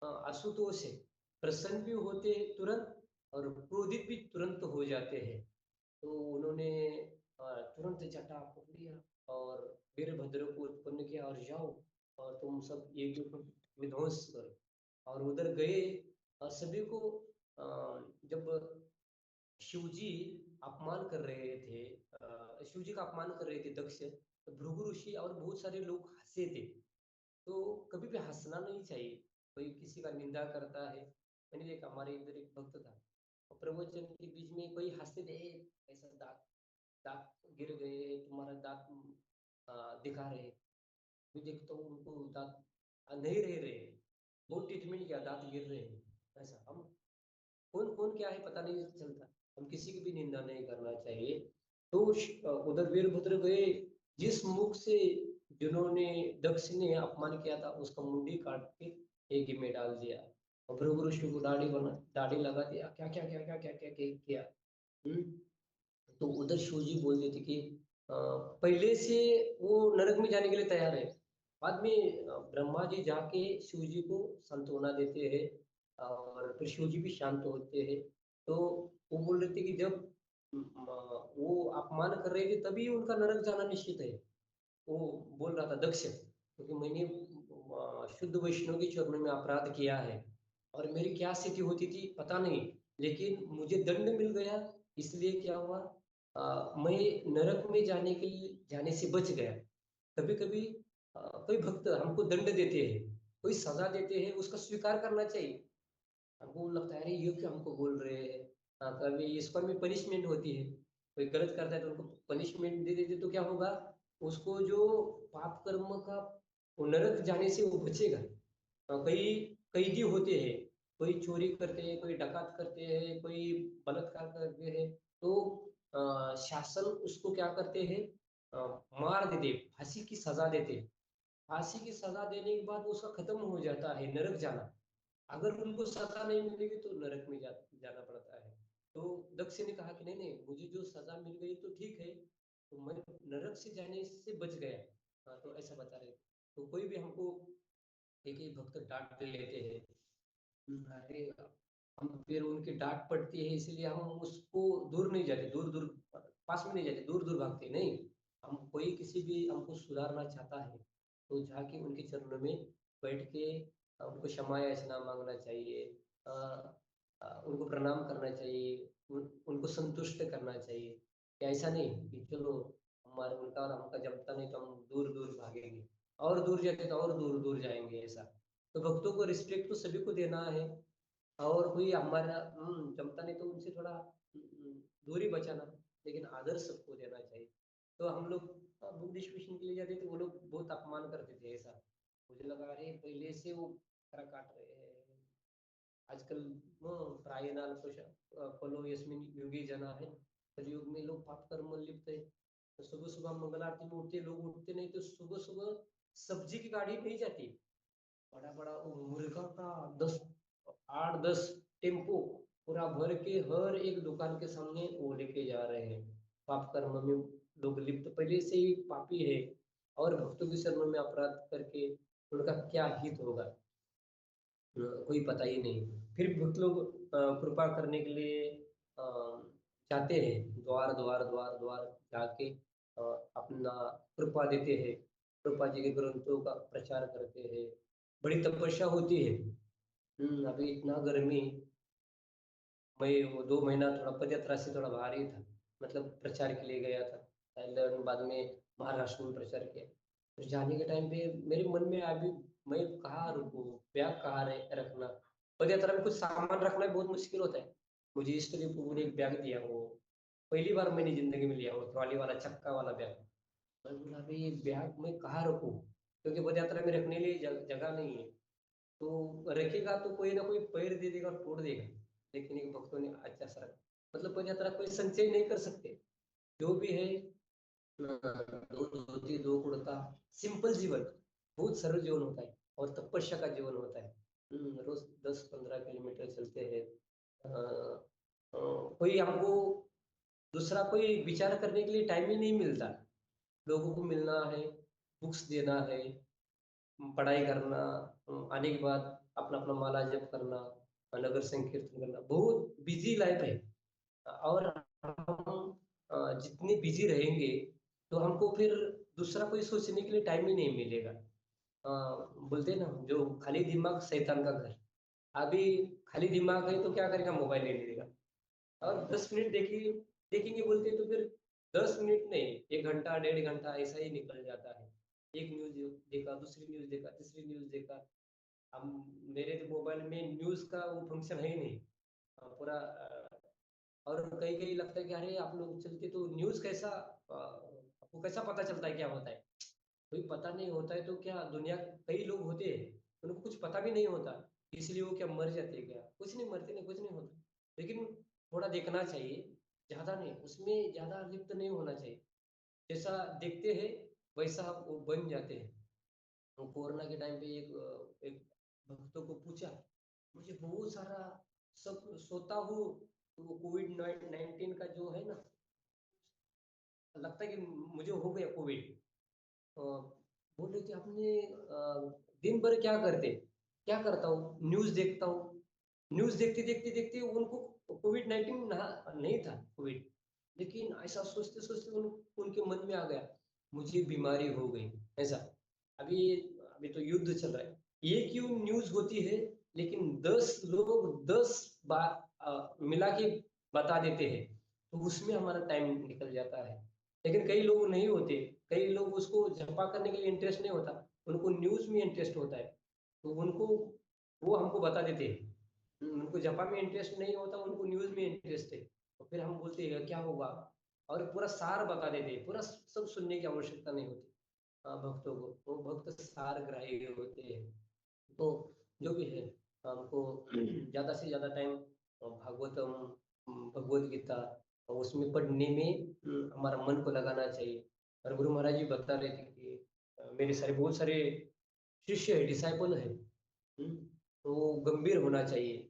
आशुतोष है, प्रसन्न भी होते हैं तुरंत, और क्रोधित भी तुरंत हो जाते हैं। तो उन्होंने तुरंत जटा पकड़ लिया और वीरभद्र को उत्पन्न किया, और जाओ और तुम सब एक को विध्वंस करो। और उधर गए, और सभी को जब शिव जी अपमान कर रहे थे, शिव जी का अपमान कर रहे थे दक्ष, तो भृगु ऋषि और बहुत सारे लोग हंसे थे। तो कभी भी हंसना नहीं चाहिए, कोई किसी का निंदा करता है। मैंने देखा हमारे इधर एक भक्त था, और प्रवचन के बीच में कोई हंसते थे, "ए, ऐसा दांत दांत गिर गए, तुम्हारा दांत दिखा रहे।" मैं देखता हूँ उनको दांत नहीं रह रहे, बहुत ट्रीटमेंट किया, दांत गिर रहे हैं। ऐसा हम कौन कौन क्या है पता नहीं चलता। हम किसी की भी निंदा नहीं करना चाहिए। तो उधर वीरभद्र गए, जिस मुख से जिन्होंने दक्ष ने अपमान किया था उसका मुंडी काट के एक में डाल दिया, और भृगु ऋषि को दाढ़ी लगा दिया, क्या क्या क्या क्या क्या क्या क्या किया। हम्म, तो उधर शिव जी बोल देते कि पहले से वो नरक में जाने के लिए तैयार है। बाद में ब्रह्मा जी जाके शिव जी को सांत्वना देते हैं, और फिर शिव जी भी शांत होते हैं। तो वो बोल रहे थे कि जब वो अपमान कर रहे थे तभी उनका नरक जाना निश्चित है। वो बोल रहा था दक्ष, क्योंकि मैंने शुद्ध वैष्णव के चरणों में अपराध किया है, और मेरी क्या स्थिति होती थी पता नहीं, लेकिन मुझे दंड मिल गया। इसलिए क्या हुआ, मैं नरक में जाने के लिए जाने से बच गया। कभी कभी कोई भक्त हमको दंड देते हैं, कोई सजा देते हैं, उसका स्वीकार करना चाहिए। हमको लगता है अरे ये क्या हमको बोल रहे हैं। कभी इस पर भी पनिशमेंट होती है, कोई गलत करता है तो उनको पनिशमेंट दे देते तो क्या होगा, उसको जो पाप कर्म का, वो नरक जाने से वो बचेगा। कई कैदी होते हैं, कोई चोरी करते हैं, कोई डकैत करते हैं, कोई बलात्कार करते हैं, तो शासन उसको क्या करते हैं, अ, मार देते, फांसी की सजा देते। फांसी की सजा देने के बाद उसका खत्म हो जाता है नरक जाना। अगर उनको सजा नहीं मिलेगी तो नरक में जाना पड़ता है। तो दक्ष ने कहा कि नहीं नहीं, मुझे जो सजा मिल गई तो ठीक है, तो मैं नरक से जाने से बच गया। तो ऐसा बता रहे। तो कोई भी हमको एक ही भक्त डांट लेते हैं, अरे हम फिर उनकी डांट पड़ती है, इसलिए हम उसको दूर नहीं जाते, दूर दूर पास में नहीं जाते, दूर दूर भागते नहीं। हम कोई किसी भी हमको सुधारना चाहता है तो जाके उनके चरणों में बैठ के उनको क्षमा याचना मांगना चाहिए, उनको प्रणाम करना चाहिए, उनको संतुष्ट करना चाहिए। कि ऐसा नहीं कि चलो हमारे उनका और हमका जमता नहीं तो हम दूर दूर भागेंगे, और दूर जाके तो और दूर दूर जाएंगे। ऐसा तो भक्तों को रिस्पेक्ट तो सभी को देना है, और कोई हमारा जमता नहीं तो उनसे थोड़ा दूरी बचाना, लेकिन आदर सबको देना चाहिए। तो हम लोग बुक डिस्ट्रीब्यूशन के लिए जाते थे, वो लोग बहुत अपमान करते थे ऐसा। मुझे लगा अरे पहले से वो खरा काट रहे हैं आजकल। प्रायनाल फलो यस्मिन योगी जना है, कलयुग में लोग पाप कर्म में लिप्त है। तो सुबह सुबह मंगल आरती में उठते लोग, उठते नहीं तो सुबह सुबह सब्जी की गाड़ी नहीं जाती, बड़ा बड़ा वो मुर्गा का 10 8 10 टेम्पो पूरा भर के हर एक दुकान के सामने वो लेके जा रहे हैं। पाप कर्म में लोग लिप्त पहले से ही पापी है, और भक्तों के शरण में अपराध करके उनका क्या हित होगा, कोई पता ही नहीं। फिर भक्त लोग कृपा करने के लिए अ, जाते हैं, द्वार द्वार द्वार द्वार जाके अपना कृपा देते हैं, कृपा जी के ग्रंथों का प्रचार करते हैं। बड़ी तपस्या होती है। अभी इतना गर्मी, मैं वो 2 महीना थोड़ा पदयात्रा से थोड़ा बाहर ही था, मतलब प्रचार के लिए गया था थाईलैंड, बाद में महाराष्ट्र में प्रचार किया। तो जाने के टाइम पे मेरे मन में अभी मैं कहाँ रुकूं, बैग कहाँ रखना। पदयात्रा में कुछ सामान रखना भी बहुत मुश्किल होता है। मुझे इस तरह पूरे एक बैग दिया, वो पहली बार मैंने जिंदगी में लिया, वो ट्रॉली वाला चक्का वाला बैग। मैं बोला अभी ये बैग मैं कहाँ रखूं, क्योंकि पदयात्रा में रखने लिए जगह नहीं है। तो रखेगा तो कोई ना कोई पैर दे देगा और तोड़ देगा, लेकिन एक भक्तों ने अच्छा सा रखा। मतलब पदयात्रा कोई संचय नहीं कर सकते, जो भी है दो धोती दो कुर्ता, सिंपल जीवन, बहुत सरल जीवन होता है और तपस्या का जीवन होता है। रोज 10 15 किलोमीटर चलते हैं। कोई हमको दूसरा कोई विचार करने के लिए टाइम ही नहीं मिलता। लोगों को मिलना है, बुक्स देना है, पढ़ाई करना, आने के बाद अपना अपना माला जप करना, नगर संकीर्तन करना, बहुत बिजी लाइफ है। और हम जितने बिजी रहेंगे तो हमको फिर दूसरा कोई सोचने के लिए टाइम ही नहीं मिलेगा। बोलते हैं ना, जो खाली दिमाग शैतान का घर। अभी खाली दिमाग है तो क्या करेगा, मोबाइल ले लेगा और 10 मिनट देखिए, देखेंगे बोलते हैं तो फिर 10 मिनट नहीं, 1 घंटा 1.5 घंटा ऐसा ही निकल जाता है। एक न्यूज देखा, दूसरी न्यूज देखा, तीसरी न्यूज देखा। हम, मेरे तो मोबाइल में न्यूज का वो फंक्शन है ही नहीं। पूरा और कई कई लगता है कि अरे आप लोग चलते तो न्यूज कैसा, आपको कैसा पता चलता है क्या होता है। कोई पता नहीं होता है तो क्या, दुनिया कई लोग होते हैं उनको कुछ पता भी नहीं होता, इसलिए वो क्या मर जाते हैं क्या, कुछ नहीं मरते, नहीं कुछ नहीं होता। लेकिन थोड़ा देखना चाहिए, ज्यादा नहीं, उसमें ज्यादा लिप्त नहीं होना चाहिए। जैसा देखते हैं वैसा वो बन जाते हैं। तो कोरोना के टाइम पे एक भक्तों को पूछा, मुझे बहुत सारा सब सोता हूँ, वो कोविड 19 का जो है ना, लगता है कि मुझे हो गया कोविड। बोल रहे थे आपने दिन भर क्या करते, क्या करता हूँ, न्यूज देखता हूँ। न्यूज देखते देखते देखते उनको कोविड 19 नहीं था कोविड, लेकिन ऐसा सोचते सोचते उनके मन में आ गया मुझे बीमारी हो गई ऐसा। अभी अभी तो युद्ध चल रहा है, एक क्यों न्यूज होती है, लेकिन 10 लोग 10 बार मिला के बता देते हैं, तो उसमें हमारा टाइम निकल जाता है। लेकिन कई लोग नहीं होते, कई लोग उसको झपा करने के लिए इंटरेस्ट नहीं होता, उनको न्यूज में इंटरेस्ट होता है, तो उनको वो हमको बता देते हैं। उनको जपा में इंटरेस्ट नहीं होता, उनको न्यूज में इंटरेस्ट है, तो फिर हम बोलते हैं क्या होगा, और पूरा सार बता देते हैं, पूरा सब सुनने की आवश्यकता नहीं होती। भक्तों को वो भक्त सार ग्राही होते हैं। तो जो भी है, हमको ज्यादा से ज्यादा टाइम भागवतम, भगवत गीता और उसमें पढ़ने में हमारा मन को लगाना चाहिए। और गुरु महाराज जी बता रहे थे कि मेरे सारे बहुत सारे शिष्य है, डिसाइपल है, तो गंभीर होना चाहिए,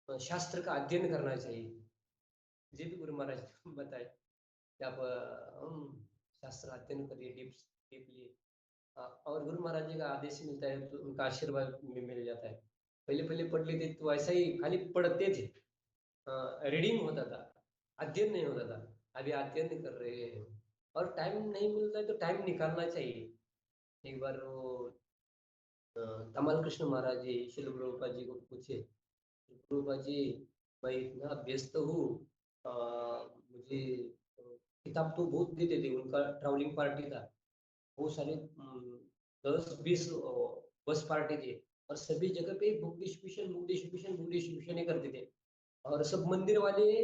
शास्त्र का अध्ययन करना चाहिए। जी भी गुरु महाराज ने बताया कि आप शास्त्र अध्ययन करिए डीपली। और गुरु महाराज जी का आदेश ही मिलता है तो उनका आशीर्वाद में मिल जाता है। पहले पहले पढ़ लेते तो ऐसा ही खाली पढ़ते थे, रीडिंग होता था, अध्ययन नहीं होता था। अभी अध्ययन कर रहे हैं, और टाइम नहीं मिलता है तो टाइम निकालना चाहिए। एक बार वो कमल कृष्ण महाराज जी शिल प्रभुपाद जी को पूछे, प्रभुपाद जी मैं इतना व्यस्त हूँ, मुझे किताब तो बहुत देते थे, उनका ट्रैवलिंग पार्टी था, बहुत सारे 10 20 बस पार्टी थे, और सभी जगह पे book distribution book distribution book distribution ही करते थे। और सब मंदिर वाले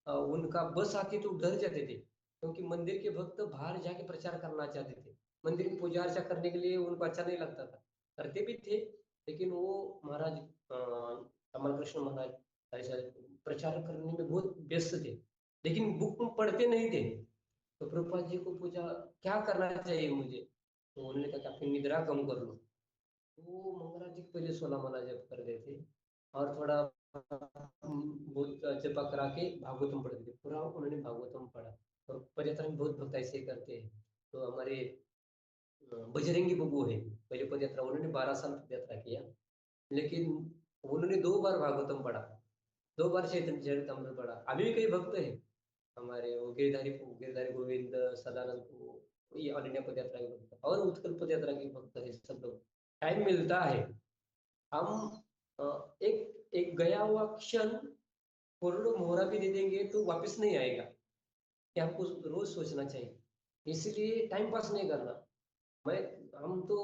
उनका बस आती तो डर जाते थे, क्योंकि मंदिर के भक्त बाहर जाके प्रचार करना चाहते थे। मंदिर की पूजा अर्चा करने के लिए उनको अच्छा नहीं लगता था, करते भी थे, लेकिन वो महाराज कमल कृष्ण महाराज ऐसा प्रचार करने में बहुत व्यस्त थे, लेकिन बुक में पढ़ते नहीं थे। तो प्रभुपाद जी को पूछा क्या करना चाहिए मुझे, तो उन्होंने कहा कि अपनी निद्रा कम कर लो। वो मंगला जी के पहले 16 माला जप कर देते और थोड़ा बहुत जपा करा के भागवतम पढ़ देते, पूरा उन्होंने भागवतम पढ़ा। और पदयात्रा में बहुत भक्त ऐसे करते हैं। तो हमारे बजरंगी बब्बू है, पहले पदयात्रा उन्होंने 12 साल पदयात्रा किया, लेकिन उन्होंने 2 बार भागवतम पढ़ा, 2 बार चैतन्य चरितमृत पढ़ा। अभी भी कई भक्त हैं हमारे, वो गिरधारी गोविंद, सदानंद को, ये ऑल इंडिया पदयात्रा के भक्त और उत्कल पदयात्रा के भक्त है सब लोग। टाइम मिलता है, हम एक एक गया हुआ क्षण करोड़ों मोहरा भी दे देंगे तो वापस नहीं आएगा, ये हमको रोज सोचना चाहिए। इसलिए टाइम पास नहीं करना। मैं हम तो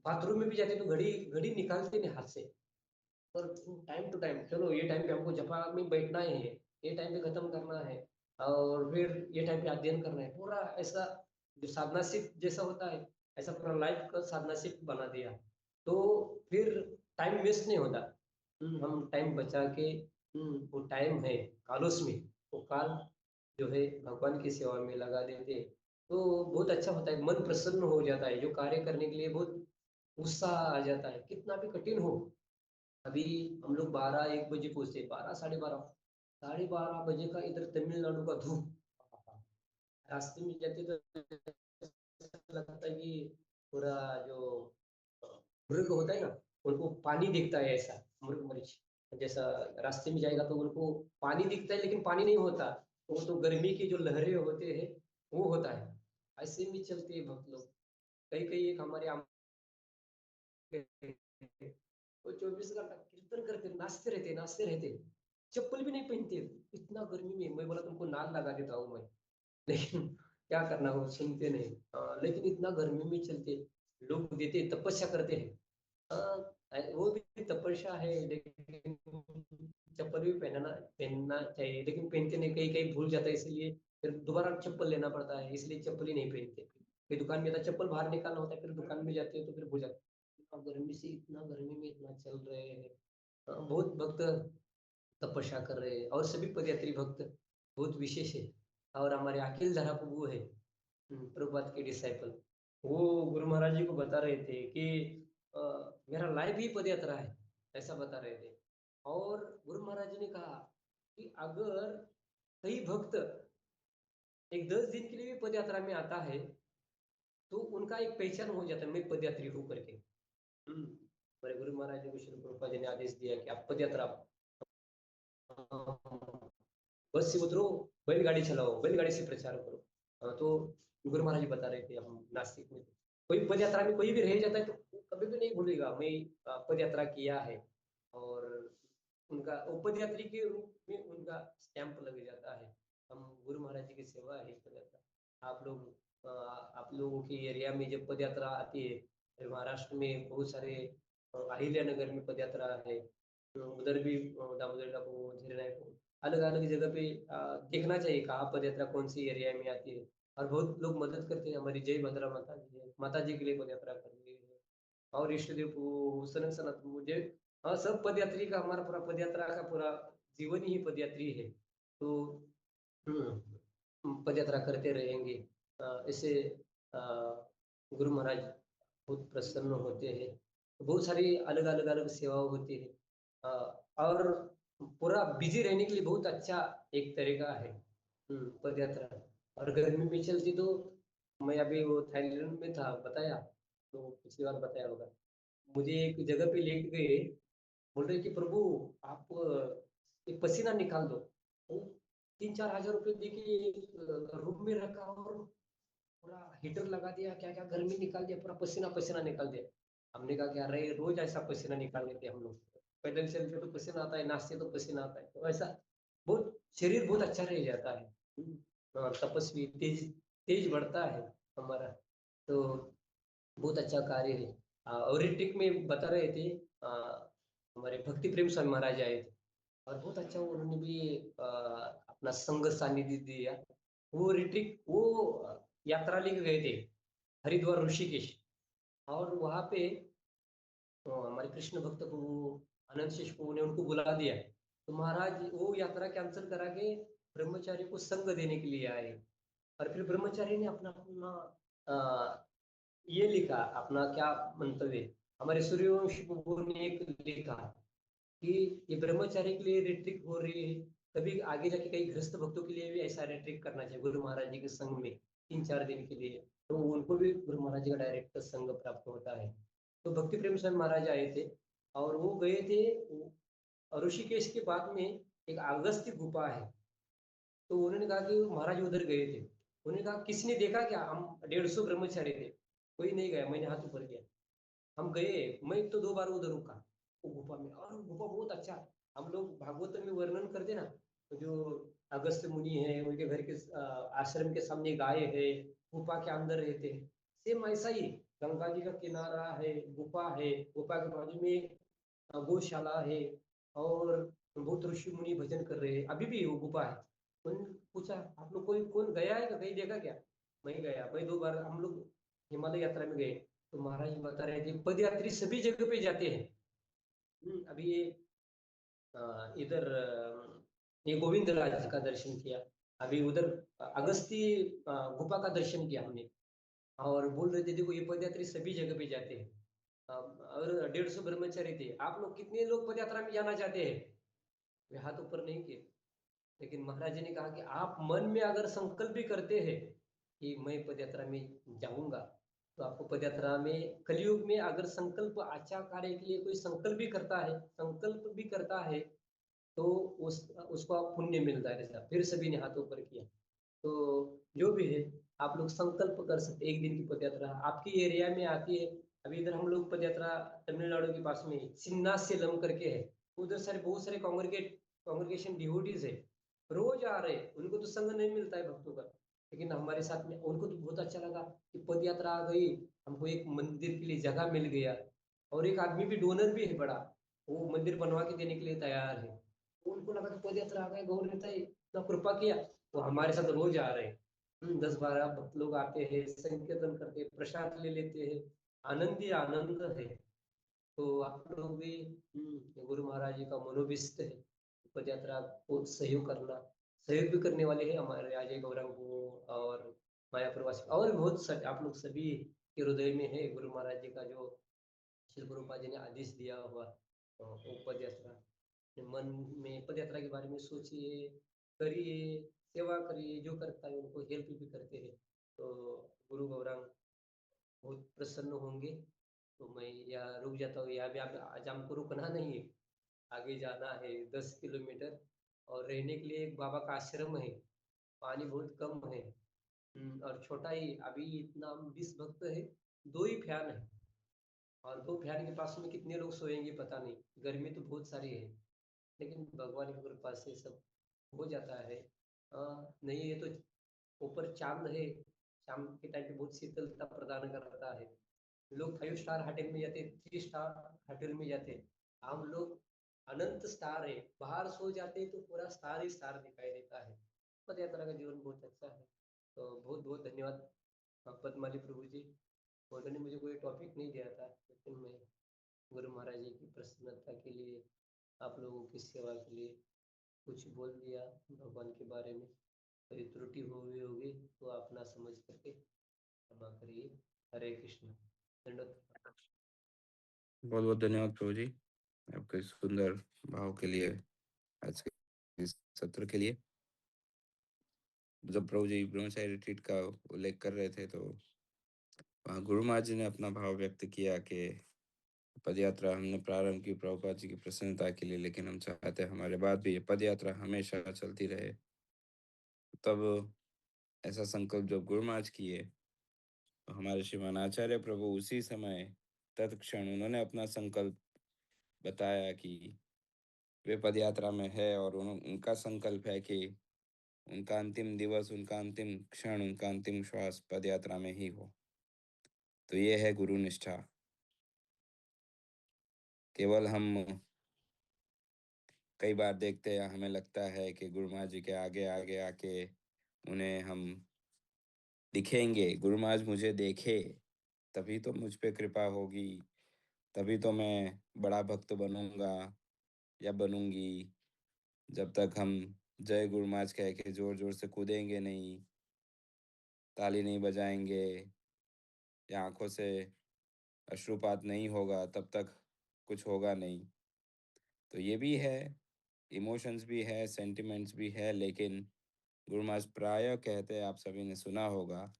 बाथरूम में भी जाते तो घड़ी घड़ी निकालते नहीं हाथ से, पर टाइम टू टाइम चलो ये टाइम पे हमको जपा में बैठना है, ये टाइम पे खत्म करना है, और फिर ये टाइम पे अध्ययन करना है, पूरा ऐसा जो साधना शिफ्ट जैसा होता है, ऐसा पूरा लाइफ का साधना शिफ्ट बना दिया। तो फिर टाइम वेस्ट नहीं होता। हम टाइम बचा के वो टाइम है कालोस में, वो काल जो है भगवान की सेवा में लगा देते, तो बहुत अच्छा होता है, मन प्रसन्न हो जाता है, जो कार्य करने के लिए बहुत उत्साह आ जाता है, कितना भी कठिन हो। अभी हम लोग 12-1 बजे पहुंचे, 12 साढ़े 12, 12:30 बजे का इधर तमिलनाडु का धूप, रास्ते में जाते तो ऐसा लगता है कि पूरा जो अ, मृग होता है ना, उनको पानी दिखता है ऐसा, मृग मरीच जैसा रास्ते में जाएगा तो उनको पानी दिखता है, लेकिन पानी नहीं होता, वो तो गर्मी की जो लहरें होते हैं वो होता है। ऐसे में चलते हैं भक्त लोग। कई कई एक हमारे वो 24 घंटा कीर्तन करते, नाचते रहते, चप्पल भी नहीं पहनते, इतना गर्मी में। मैं बोला तुमको नाल लगा देता हूँ मैं, लेकिन क्या करना, वो सुनते नहीं। लेकिन इतना गर्मी में चलते, लोग देते, तपस्या करते हैं। वो भी तपस्या है, लेकिन चप्पल भी पहनना पहनना चाहिए, लेकिन पहनते नहीं, कहीं कहीं भूल जाता है, इसलिए फिर दोबारा चप्पल लेना पड़ता है, इसलिए चप्पल ही नहीं पहनते। फिर दुकान में था, चप्पल बाहर निकालना होता है, फिर दुकान में जाते हैं तो फिर भूल जाते हैं। गर्मी से, इतना गर्मी में इतना चल रहे हैं। बहुत भक्त तपस्या कर रहे हैं, और सभी पदयात्री भक्त बहुत विशेष है। और हमारे अखिल धारा प्रभु है, प्रभुपाद के डिसाइपल, वो गुरु महाराज जी को बता रहे थे कि अ, मेरा लाइफ ही पदयात्रा है, ऐसा बता रहे थे। और गुरु महाराज जी ने कहा कि अगर कई भक्त एक 10 दिन के लिए भी पदयात्रा में आता है तो उनका एक पहचान हो जाता है, मैं पदयात्री हूँ करके। हमारे गुरु महाराज जी को श्री प्रभुपाद जी ने आदेश दिया कि आप पदयात्रा, बस से उतरो, बैलगाड़ी चलाओ, बैलगाड़ी से प्रचार करो। तो गुरु महाराज जी बता रहे थे, हम नासिक में थे, कोई पद यात्रा में कोई भी रह जाता है तो वो कभी भी नहीं भूलेगा मैं पद यात्रा किया है। और उनका वो पद यात्री के रूप में उनका स्टैंप लग जाता है। हम गुरु महाराज जी की सेवा है पद यात्रा। आप लोगों की एरिया में जब पद यात्रा आती है, फिर महाराष्ट्र में बहुत सारे अहिल्या नगर में पद यात्रा है, तो उधर भी दामोदर को, झरना को, अलग अलग जगह पे देखना चाहिए कहाँ पद यात्रा कौन सी एरिया में आती है। और बहुत लोग मदद करते हैं, हमारी जय भद्रा माता जी है, माता जी के लिए पद यात्रा कर रही है, और इष्ट देव को सनक सनत मुझे, हाँ सब पद यात्री का, हमारा पूरा पद यात्रा का पूरा जीवन ही पद यात्री है। तो पद यात्रा करते रहेंगे। इससे गुरु महाराज बहुत प्रसन्न होते हैं। बहुत सारी अलग अलग अलग सेवाएं होती है, और पूरा बिजी रहने के लिए बहुत अच्छा एक तरीका है पद यात्रा। और गर्मी में चलती तो, मैं अभी वो थाईलैंड में था बताया, तो पिछली बार बताया होगा, मुझे एक जगह पे लेके गए, बोल रहे कि प्रभु आप एक पसीना निकाल दो। वो 3-4 हजार रुपए देके एक रूम में रखा, और पूरा हीटर लगा दिया, क्या क्या गर्मी निकाल दिया, पूरा पसीना पसीना निकाल दिया। हमने कहा कि अरे रोज ऐसा पसीना निकाल लेते हम लोग, पैदल चलते तो पसीना आता है, नाचते तो पसीना आता है, तो ऐसा बहुत शरीर बहुत अच्छा रह जाता है। और तपस्वी तेज तेज बढ़ता है हमारा। तो बहुत अच्छा कार्य है। और ऋतिक में बता रहे थे, हमारे भक्ति प्रेम स्वामी महाराज आए थे, और बहुत अच्छा उन्होंने भी अपना संग सानिध्य दिया। वो रिट्रीट वो यात्रा लेके गए थे हरिद्वार ऋषिकेश। और वहां पे तो हमारे कृष्ण भक्त को आनंद शिष्य ने उनको बुला दिया है, तो महाराज वो यात्रा कैंसिल करा के ब्रह्मचारी को संग देने के लिए आए। और फिर ब्रह्मचारी ने अपना अपना अ, ये लिखा अपना क्या मंतव्य। हमारे सूर्यवंशी प्रभु ने एक लिखा कि ये ब्रह्मचारी के लिए रिट्रीट हो रही है, कभी आगे जाके कई गृहस्थ भक्तों के लिए भी ऐसा रिट्रीट करना चाहिए गुरु महाराज जी के संग में 3-4 दिन के लिए, तो उनको भी गुरु महाराज जी का डायरेक्ट संग प्राप्त होता है। तो भक्ति प्रेम स्वामी महाराज आए थे और वो गए थे ऋषिकेश के बाद में एक अगस्त्य गुफा है। तो उन्होंने कहा कि महाराज उधर गए थे। उन्होंने कहा किसने देखा क्या, हम 150 ब्रह्मचारी थे, कोई नहीं गया, मैंने हाथ ऊपर किया। हम गए, मैं तो 2 बार उधर रुका वो गुफा में, और वो गुफा बहुत अच्छा। हम लोग भागवत में वर्णन करते ना, तो जो अगस्त्य मुनि है उनके घर के आश्रम के सामने गाय है, गुफा के अंदर रहते हैं, सेम ऐसा ही गंगा जी का किनारा है, गुफा है, गुफा के बाजू में गौशाला है, और बहुत ऋषि मुनि भजन कर रहे हैं, अभी भी वो गुफा है। उन्होंने पूछा आप लोग कोई कौन गया है क्या, कहीं देखा क्या। मैं गया, मैं 2 बार, हम लोग हिमालय यात्रा में गए। तो महाराज बता रहे थे पदयात्री सभी जगह पे जाते हैं। अभी ये इधर ये गोविंद राज का दर्शन किया, अभी उधर अगस्ती गुफा का दर्शन किया हमने। और बोल रहे थे देखो ये पदयात्री सभी जगह पे जाते हैं। और 150 ब्रह्मचारी थे, आप लोग कितने लोग पदयात्रा में जाना चाहते हैं, वे हाथ ऊपर नहीं किए। लेकिन महाराज जी ने कहा कि आप मन में अगर संकल्प भी करते हैं कि मैं पदयात्रा में जाऊंगा, तो आपको पदयात्रा में कलयुग में अगर संकल्प अच्छा कार्य के लिए कोई संकल्प भी करता है, संकल्प भी करता है, तो उसको आप पुण्य मिलता है। ऐसा फिर सभी ने हाथ ऊपर किया। तो जो भी है, आप लोग संकल्प कर सकते, एक दिन की पदयात्रा आपकी एरिया में आती है। अभी इधर हम लोग पदयात्रा तमिलनाडु के पास में सिन्नासेलम करके है, उधर सारे बहुत सारे कांग्रेगेशन डिवोटीज है, रोज आ रहे हैं, उनको तो संग नहीं मिलता है भक्तों का। लेकिन हमारे साथ में उनको तो बहुत अच्छा लगा कि पद यात्रा आ गई, हमको एक मंदिर के लिए जगह मिल गया, और एक आदमी भी डोनर भी है बड़ा, वो मंदिर बनवा के देने के लिए तैयार है। तो उनको लगा कि पद यात्रा आ गए, गौर नेता इतना कृपा किया, तो हमारे साथ रोज आ रहे हैं। 10-12 भक्त लोग आते हैं, संकीर्तन करते हैं, प्रसाद ले लेते हैं, आनंद ही आनंद है। तो आप लोग भी गुरु महाराज जी का मनोभिष्ट है पद यात्रा को सहयोग करना। सहयोग भी करने वाले हैं हमारे अजय गौरंग को, और मायापुर वासी, और भी बहुत आप लोग सभी के हृदय में है गुरु महाराज जी का जो श्री प्रभुपाद जी ने आदेश दिया हुआ वो पद यात्रा। अपने मन में पद यात्रा के बारे में सोचिए, करिए, सेवा करिए, जो करता है उनको हेल्प भी करते हैं, तो गुरु गौरांग बहुत प्रसन्न होंगे। तो मैं यहाँ रुक जाता हूँ, यहाँ भी आप आज हमको रुकना नहीं है, आगे जाना है 10 किलोमीटर। और रहने के लिए एक बाबा का आश्रम है, पानी बहुत कम है। और छोटा ही, अभी इतना हम 20 भक्त है, 2 ही फैन है, और 2 फैन के पास में कितने लोग सोएंगे पता नहीं, गर्मी तो बहुत सारी है। लेकिन भगवान की कृपा से सब हो जाता है। नहीं है तो ऊपर चांद है, शाम के टाइम पे बहुत शीतलता प्रदान करता है। लोग 5 स्टार होटल में जाते, 3 स्टार होटल में जाते, हम लोग अनंत स्टार है, बाहर सो जाते तो पूरा स्टार ही स्टार दिखाई देता है। पद यात्रा का जीवन बहुत अच्छा है। तो बहुत बहुत धन्यवाद पद्माली प्रभु जी। उन्होंने मुझे कोई टॉपिक नहीं दिया था, लेकिन मैं गुरु महाराज जी की प्रसन्नता के लिए, आप लोगों की सेवा के लिए कुछ बोल दिया भगवान के बारे में। कोई त्रुटि हो गई होगी तो आप ना समझ करके क्षमा करिए। हरे कृष्ण। दंडवत। बहुत बहुत धन्यवाद प्रभु जी, आपके इस सुंदर भाव के लिए, आज के इस सत्र के लिए। जब प्रभु जी ब्रह्मचारी रिट्रीट का उल्लेख कर रहे थे, तो वहाँ गुरु महाराज जी ने अपना भाव व्यक्त किया कि पद यात्रा हमने प्रारंभ की प्रभुपाद जी की प्रसन्नता के लिए, लेकिन हम चाहते हैं हमारे बाद भी ये पद यात्रा हमेशा चलती रहे। तब ऐसा संकल्प जब गुरु महाराज किए, तो हमारे श्रीमान आचार्य प्रभु उसी समय तत्क्षण उन्होंने अपना संकल्प बताया कि वे पद यात्रा में है, और उनका संकल्प है कि उनका अंतिम दिवस, उनका अंतिम क्षण, उनका अंतिम श्वास पद यात्रा में ही हो। तो ये है गुरु निष्ठा। केवल हम कई बार देखते हैं, हमें लगता है कि गुरु महाराज जी के आगे आगे आके उन्हें हम दिखेंगे, गुरु महाराज मुझे देखे, तभी तो मुझ पे कृपा होगी, तभी तो मैं बड़ा भक्त बनूँगा या बनूँगी। जब तक हम जय गुरु महाराज कह के ज़ोर-ज़ोर से कूदेंगे नहीं, ताली नहीं बजाएँगे या आँखों से अश्रुपात नहीं होगा, तब तक कुछ होगा नहीं। तो ये भी है, इमोशंस भी है, सेंटिमेंट्स भी है, लेकिन गुरु महाराज प्रायः कहते हैं, आप सभी ने सुना होगा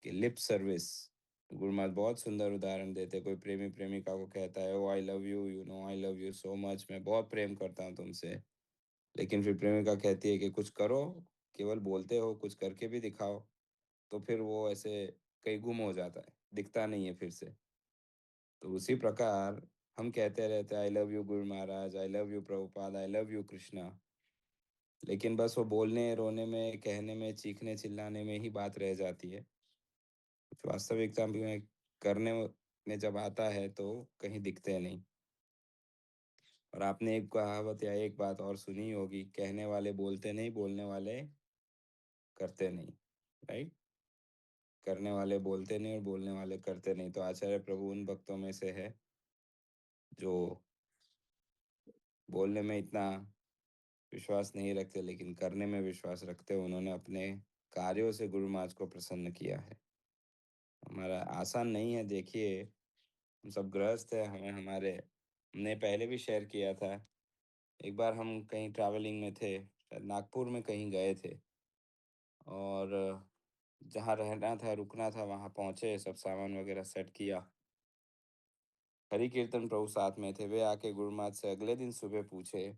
कि लिप सर्विस। गुरु महाराज बहुत सुंदर उदाहरण देते हैं, कोई प्रेमी प्रेमिका को कहता है, "ओह! I love you, you know I love you so much, मैं बहुत प्रेम करता हूँ तुमसे।" लेकिन फिर प्रेमिका कहती है कि कुछ करो, केवल बोलते हो, कुछ करके भी दिखाओ। तो फिर वो ऐसे कहीं गुम हो जाता है, दिखता नहीं है फिर से। तो उसी प्रकार हम कहते रहते हैं, आई love you Guru Maharaj, I love you Prabhupada, I love you Krishna. लेकिन बस वो बोलने, रोने में, कहने में, चीखने, चिल्लाने में ही बात रह जाती है। कुछ वास्तविकता में करने में जब आता है तो कहीं दिखते नहीं। और आपने एक कहावत या एक बात और सुनी होगी, कहने वाले बोलते नहीं, बोलने वाले करते नहीं, राइट? करने वाले बोलते नहीं और बोलने वाले करते नहीं। तो आचार्य प्रभु उन भक्तों में से है, जो बोलने में इतना विश्वास नहीं रखते, लेकिन करने में विश्वास रखते हैं। उन्होंने अपने कार्यों से गुरु महाराज को प्रसन्न किया है। हमारा आसान नहीं है, देखिए, हम सब गृहस्थ हैं, हमें हमारे हमने पहले भी शेयर किया था। एक बार हम कहीं ट्रैवलिंग में थे, शायद नागपुर में कहीं गए थे और जहाँ रहना था, रुकना था, वहाँ पहुँचे, सब सामान वगैरह सेट किया। हरि कीर्तन प्रभु साथ में थे, वे आके गुरु महाराज से अगले दिन सुबह पूछे,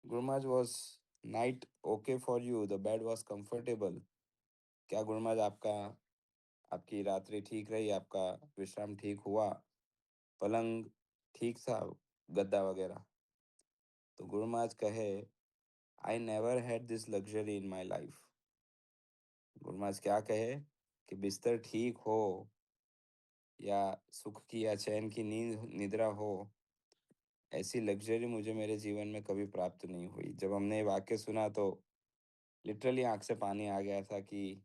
"Guru Maharaj, was night okay for you? The bed was comfortable?" क्या गुरु महाराज, आपका आपकी रात्रि ठीक रही? आपका विश्राम ठीक हुआ? पलंग ठीक था? गद्दा वगैरह? तो गुरु महाराज कहे, "I never had this luxury in my life." Guru Maharaj क्या कहे कि बिस्तर ठीक हो या सुख की या चैन की नींद निद्रा हो, ऐसी लग्ज़री मुझे मेरे जीवन में कभी प्राप्त नहीं हुई। जब हमने ये वाक्य सुना तो लिटरली आँख से पानी आ गया था कि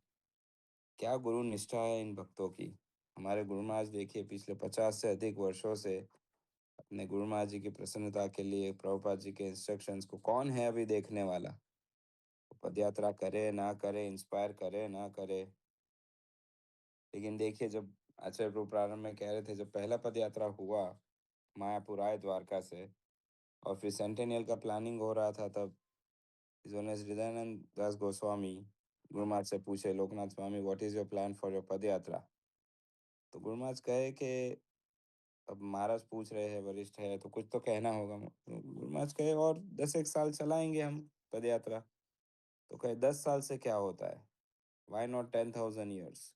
क्या गुरु निष्ठा है इन भक्तों की। हमारे गुरु महाराज देखिए, पिछले 50 से अधिक वर्षों से अपने गुरु महाराज जी की प्रसन्नता के लिए प्रभुपाद जी के इंस्ट्रक्शंस को, कौन है अभी देखने वाला? वो पदयात्रा करे, ना करे, इंस्पायर करे, ना करे। लेकिन देखिए, जब आचार्य प्रभु प्रारंभ में कह रहे थे, जब पहला पदयात्रा हुआ, मायापुर आए द्वारका से, और फिर सेंटेनियल का प्लानिंग हो रहा था, तब हिज ऑनेस्ट हृदयानंद दास गोस्वामी गुरु महाराज से पूछे, Lokanath Swami, what is your plan for your padayatra? तो गुरु महाराज कहे कि अब महाराज पूछ रहे हैं, वरिष्ठ है, तो कुछ तो कहना होगा। गुरु महाराज कहे, और 10 एक साल चलाएंगे हम पदयात्रा। तो कहे, 10 साल से क्या होता है? Why not 10,000 years?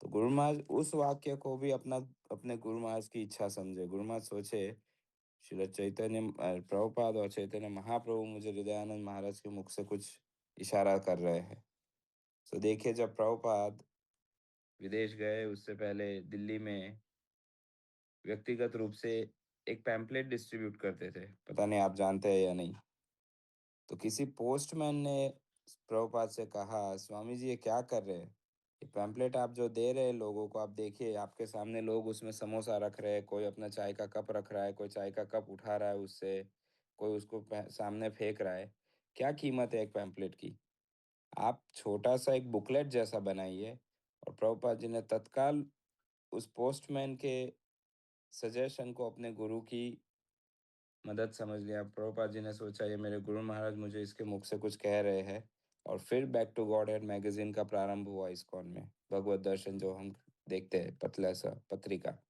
तो गुरु महाराज उस वाक्य को भी अपना अपने गुरु महाराज की इच्छा समझे। गुरु महाराज सोचे, श्रील चैतन्य प्रभुपाद और चैतन्य महाप्रभु मुझे हृदयानंद महाराज के मुख से कुछ इशारा कर रहे हैं। तो देखिए, जब प्रभुपाद विदेश गए, उससे पहले दिल्ली में व्यक्तिगत रूप से एक पैम्पलेट डिस्ट्रीब्यूट करते थे। पता नहीं आप जानते हैं या नहीं? तो किसी पोस्टमैन ने प्रभुपाद से कहा, स्वामी जी ये क्या कर रहे हैं? ये पैम्पलेट आप जो दे रहे हैं लोगों को, आप देखिए, आपके सामने लोग उसमें समोसा रख रहे हैं, कोई अपना चाय का कप रख रहा है, कोई चाय का कप उठा रहा है उससे, कोई उसको सामने फेंक रहा है। क्या कीमत है एक पैम्पलेट की? आप छोटा सा एक बुकलेट जैसा बनाइए। और प्रभुपाद जी ने तत्काल उस पोस्टमैन के सजेशन को अपने गुरु की मदद समझ लिया। प्रभुपाद जी ने सोचा, ये मेरे गुरु महाराज मुझे इसके मुख से कुछ कह रहे हैं। और फिर Back to Godhead magazine का प्रारंभ हुआ इस्कॉन में, भगवत दर्शन जो हम देखते हैं, पतला सा पत्रिका।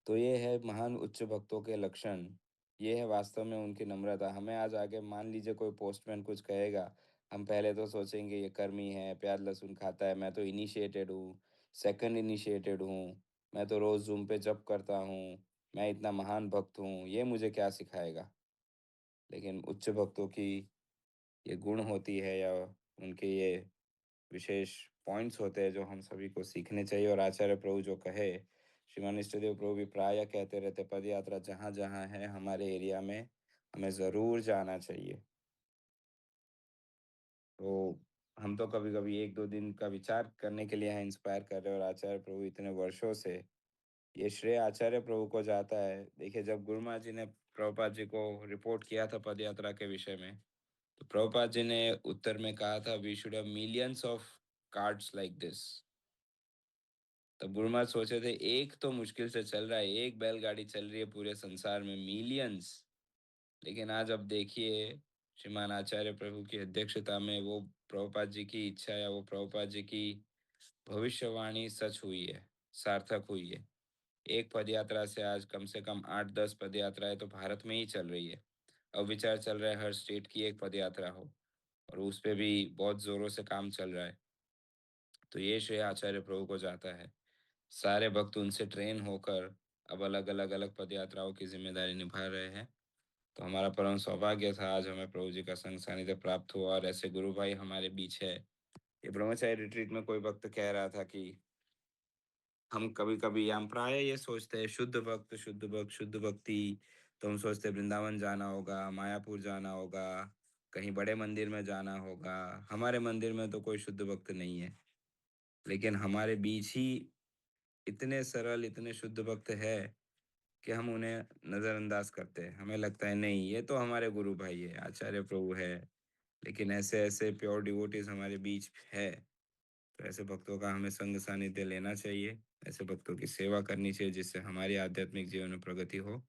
तो ये है महान उच्च भक्तों के लक्षण। ये है वास्तव में उनकी नम्रता। हमें आज आगे मान लीजिए कोई पोस्टमैन कुछ कहेगा, हम पहले तो सोचेंगे ये कर्मी है, प्याज लहसुन खाता है, मैं तो इनिशिएटेड हूँ, सेकंड इनिशिएटेड हूँ, मैं तो रोज़ ज़ूम पे जप करता हूँ, मैं इतना महान भक्त हूँ, ये मुझे क्या सिखाएगा? लेकिन उच्च भक्तों की ये गुण होती है, या उनके ये विशेष पॉइंट्स होते हैं जो हम सभी को सीखने चाहिए। और आचार्य प्रभु जो कहे, श्रीमान इष्टदेव प्रभु भी प्रायः कहते रहते, पद यात्रा जहाँ जहाँ है हमारे एरिया में, हमें ज़रूर जाना चाहिए। तो हम तो कभी-कभी 1-2 दिन का विचार करने के लिए यहाँ इंस्पायर कर रहे हैं और आचार्य प्रभु इतने वर्षों से ये श्रेय आचार्य प्रभु को जाता है। देखिए, जब गुरु महाराज जी ने प्रभुपाद जी को रिपोर्ट किया था पदयात्रा के विषय में, तो प्रभुपाद जी ने उत्तर में कहा था, we should have millions of cards like this. तब गुरु महाराज सोचे थे एक तो मुश्किल से चल रहा है, एक बैलगाड़ी चल रही है पूरे संसार में, मिलियंस। लेकिन आज अब देखिए, श्रीमान आचार्य प्रभु की अध्यक्षता में वो प्रभुपाद जी की इच्छा या वो प्रभुपाद जी की भविष्यवाणी सच हुई है, सार्थक हुई है। एक पदयात्रा से आज कम से कम 8-10 पदयात्राएँ तो भारत में ही चल रही है। अब विचार चल रहा है हर स्टेट की एक पदयात्रा हो और उस पे भी बहुत ज़ोरों से काम चल रहा है। तो ये श्रेय आचार्य प्रभु को जाता है। सारे भक्त उनसे ट्रेन होकर अब अलग-अलग पदयात्राओं की ज़िम्मेदारी निभा रहे हैं। तो हमारा परम सौभाग्य था आज हमें प्रभु जी का संग सानिध्य प्राप्त हुआ और ऐसे गुरु भाई हमारे बीच है। ये ब्रह्मचारी रिट्रीट में कोई भक्त कह रहा था कि हम कभी-कभी हम प्राय ये सोचते हैं शुद्ध भक्त, शुद्ध भक्ति, तो हम सोचते हैं वृंदावन जाना होगा, मायापुर जाना होगा, कहीं बड़े मंदिर में जाना होगा। हमारे मंदिर में तो कोई शुद्ध भक्त नहीं है, लेकिन हमारे बीच ही इतने सरल, इतने शुद्ध भक्त हैं कि हम उन्हें नज़रअंदाज करते हैं। हमें लगता है नहीं ये तो हमारे गुरु भाई है, आचार्य प्रभु है, लेकिन ऐसे-ऐसे प्योर डिवोटीज़ हमारे बीच है। तो ऐसे भक्तों का हमें संग सानिध्य लेना चाहिए, ऐसे भक्तों की सेवा करनी चाहिए जिससे हमारी आध्यात्मिक जीवन में प्रगति हो।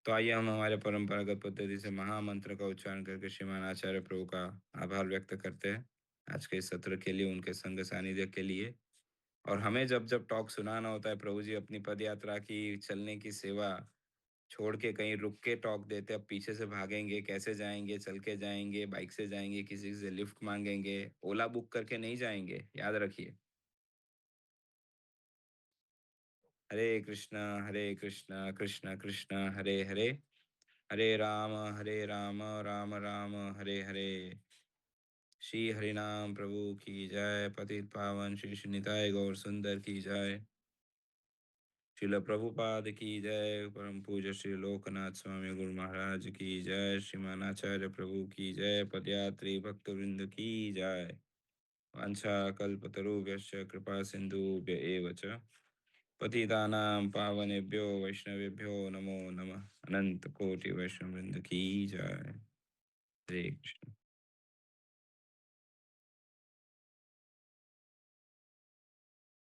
तो आइए हम हमारे परंपरागत पद्धति से महामंत्र का उच्चारण करके श्रीमान आचार्य प्रभु का आभार व्यक्त करते हैं। आज के इस सत्र के लिए, उनके संग सानिध्य के लिए। और हमें जब-जब टॉक सुनाना होता है, प्रभु जी अपनी पदयात्रा की, चलने की सेवा छोड़ के कहीं रुक के टॉक देते, अब पीछे से भागेंगे, कैसे जाएँगे, चल के जाएँगे, बाइक से जाएँगे, किसी से लिफ्ट माँगेंगे, ओला बुक करके नहीं जाएँगे, याद रखिए। हरे कृष्णा, कृष्ण कृष्ण, हरे हरे, हरे राम, राम राम, हरे हरे। श्री हरिनाम प्रभु की जय, पतित पावन श्री श्री निताय गौर सुंदर की जय। श्रील प्रभुपाद की जय, परम पूज्य श्री लोकनाथ स्वामी गुरु महाराज की जय, श्रीमान आचार्य प्रभु की जय, पदयात्री भक्तवृंद की जय। वाञ्छाकल्पतरुभ्यश्च कृपा सिन्धुभ्य एव च पतितानां पावनेभ्यो वैष्णवेभ्यो नमो नमः। अनंत कोटि वैष्णववृंद की जय। हरे कृष्ण।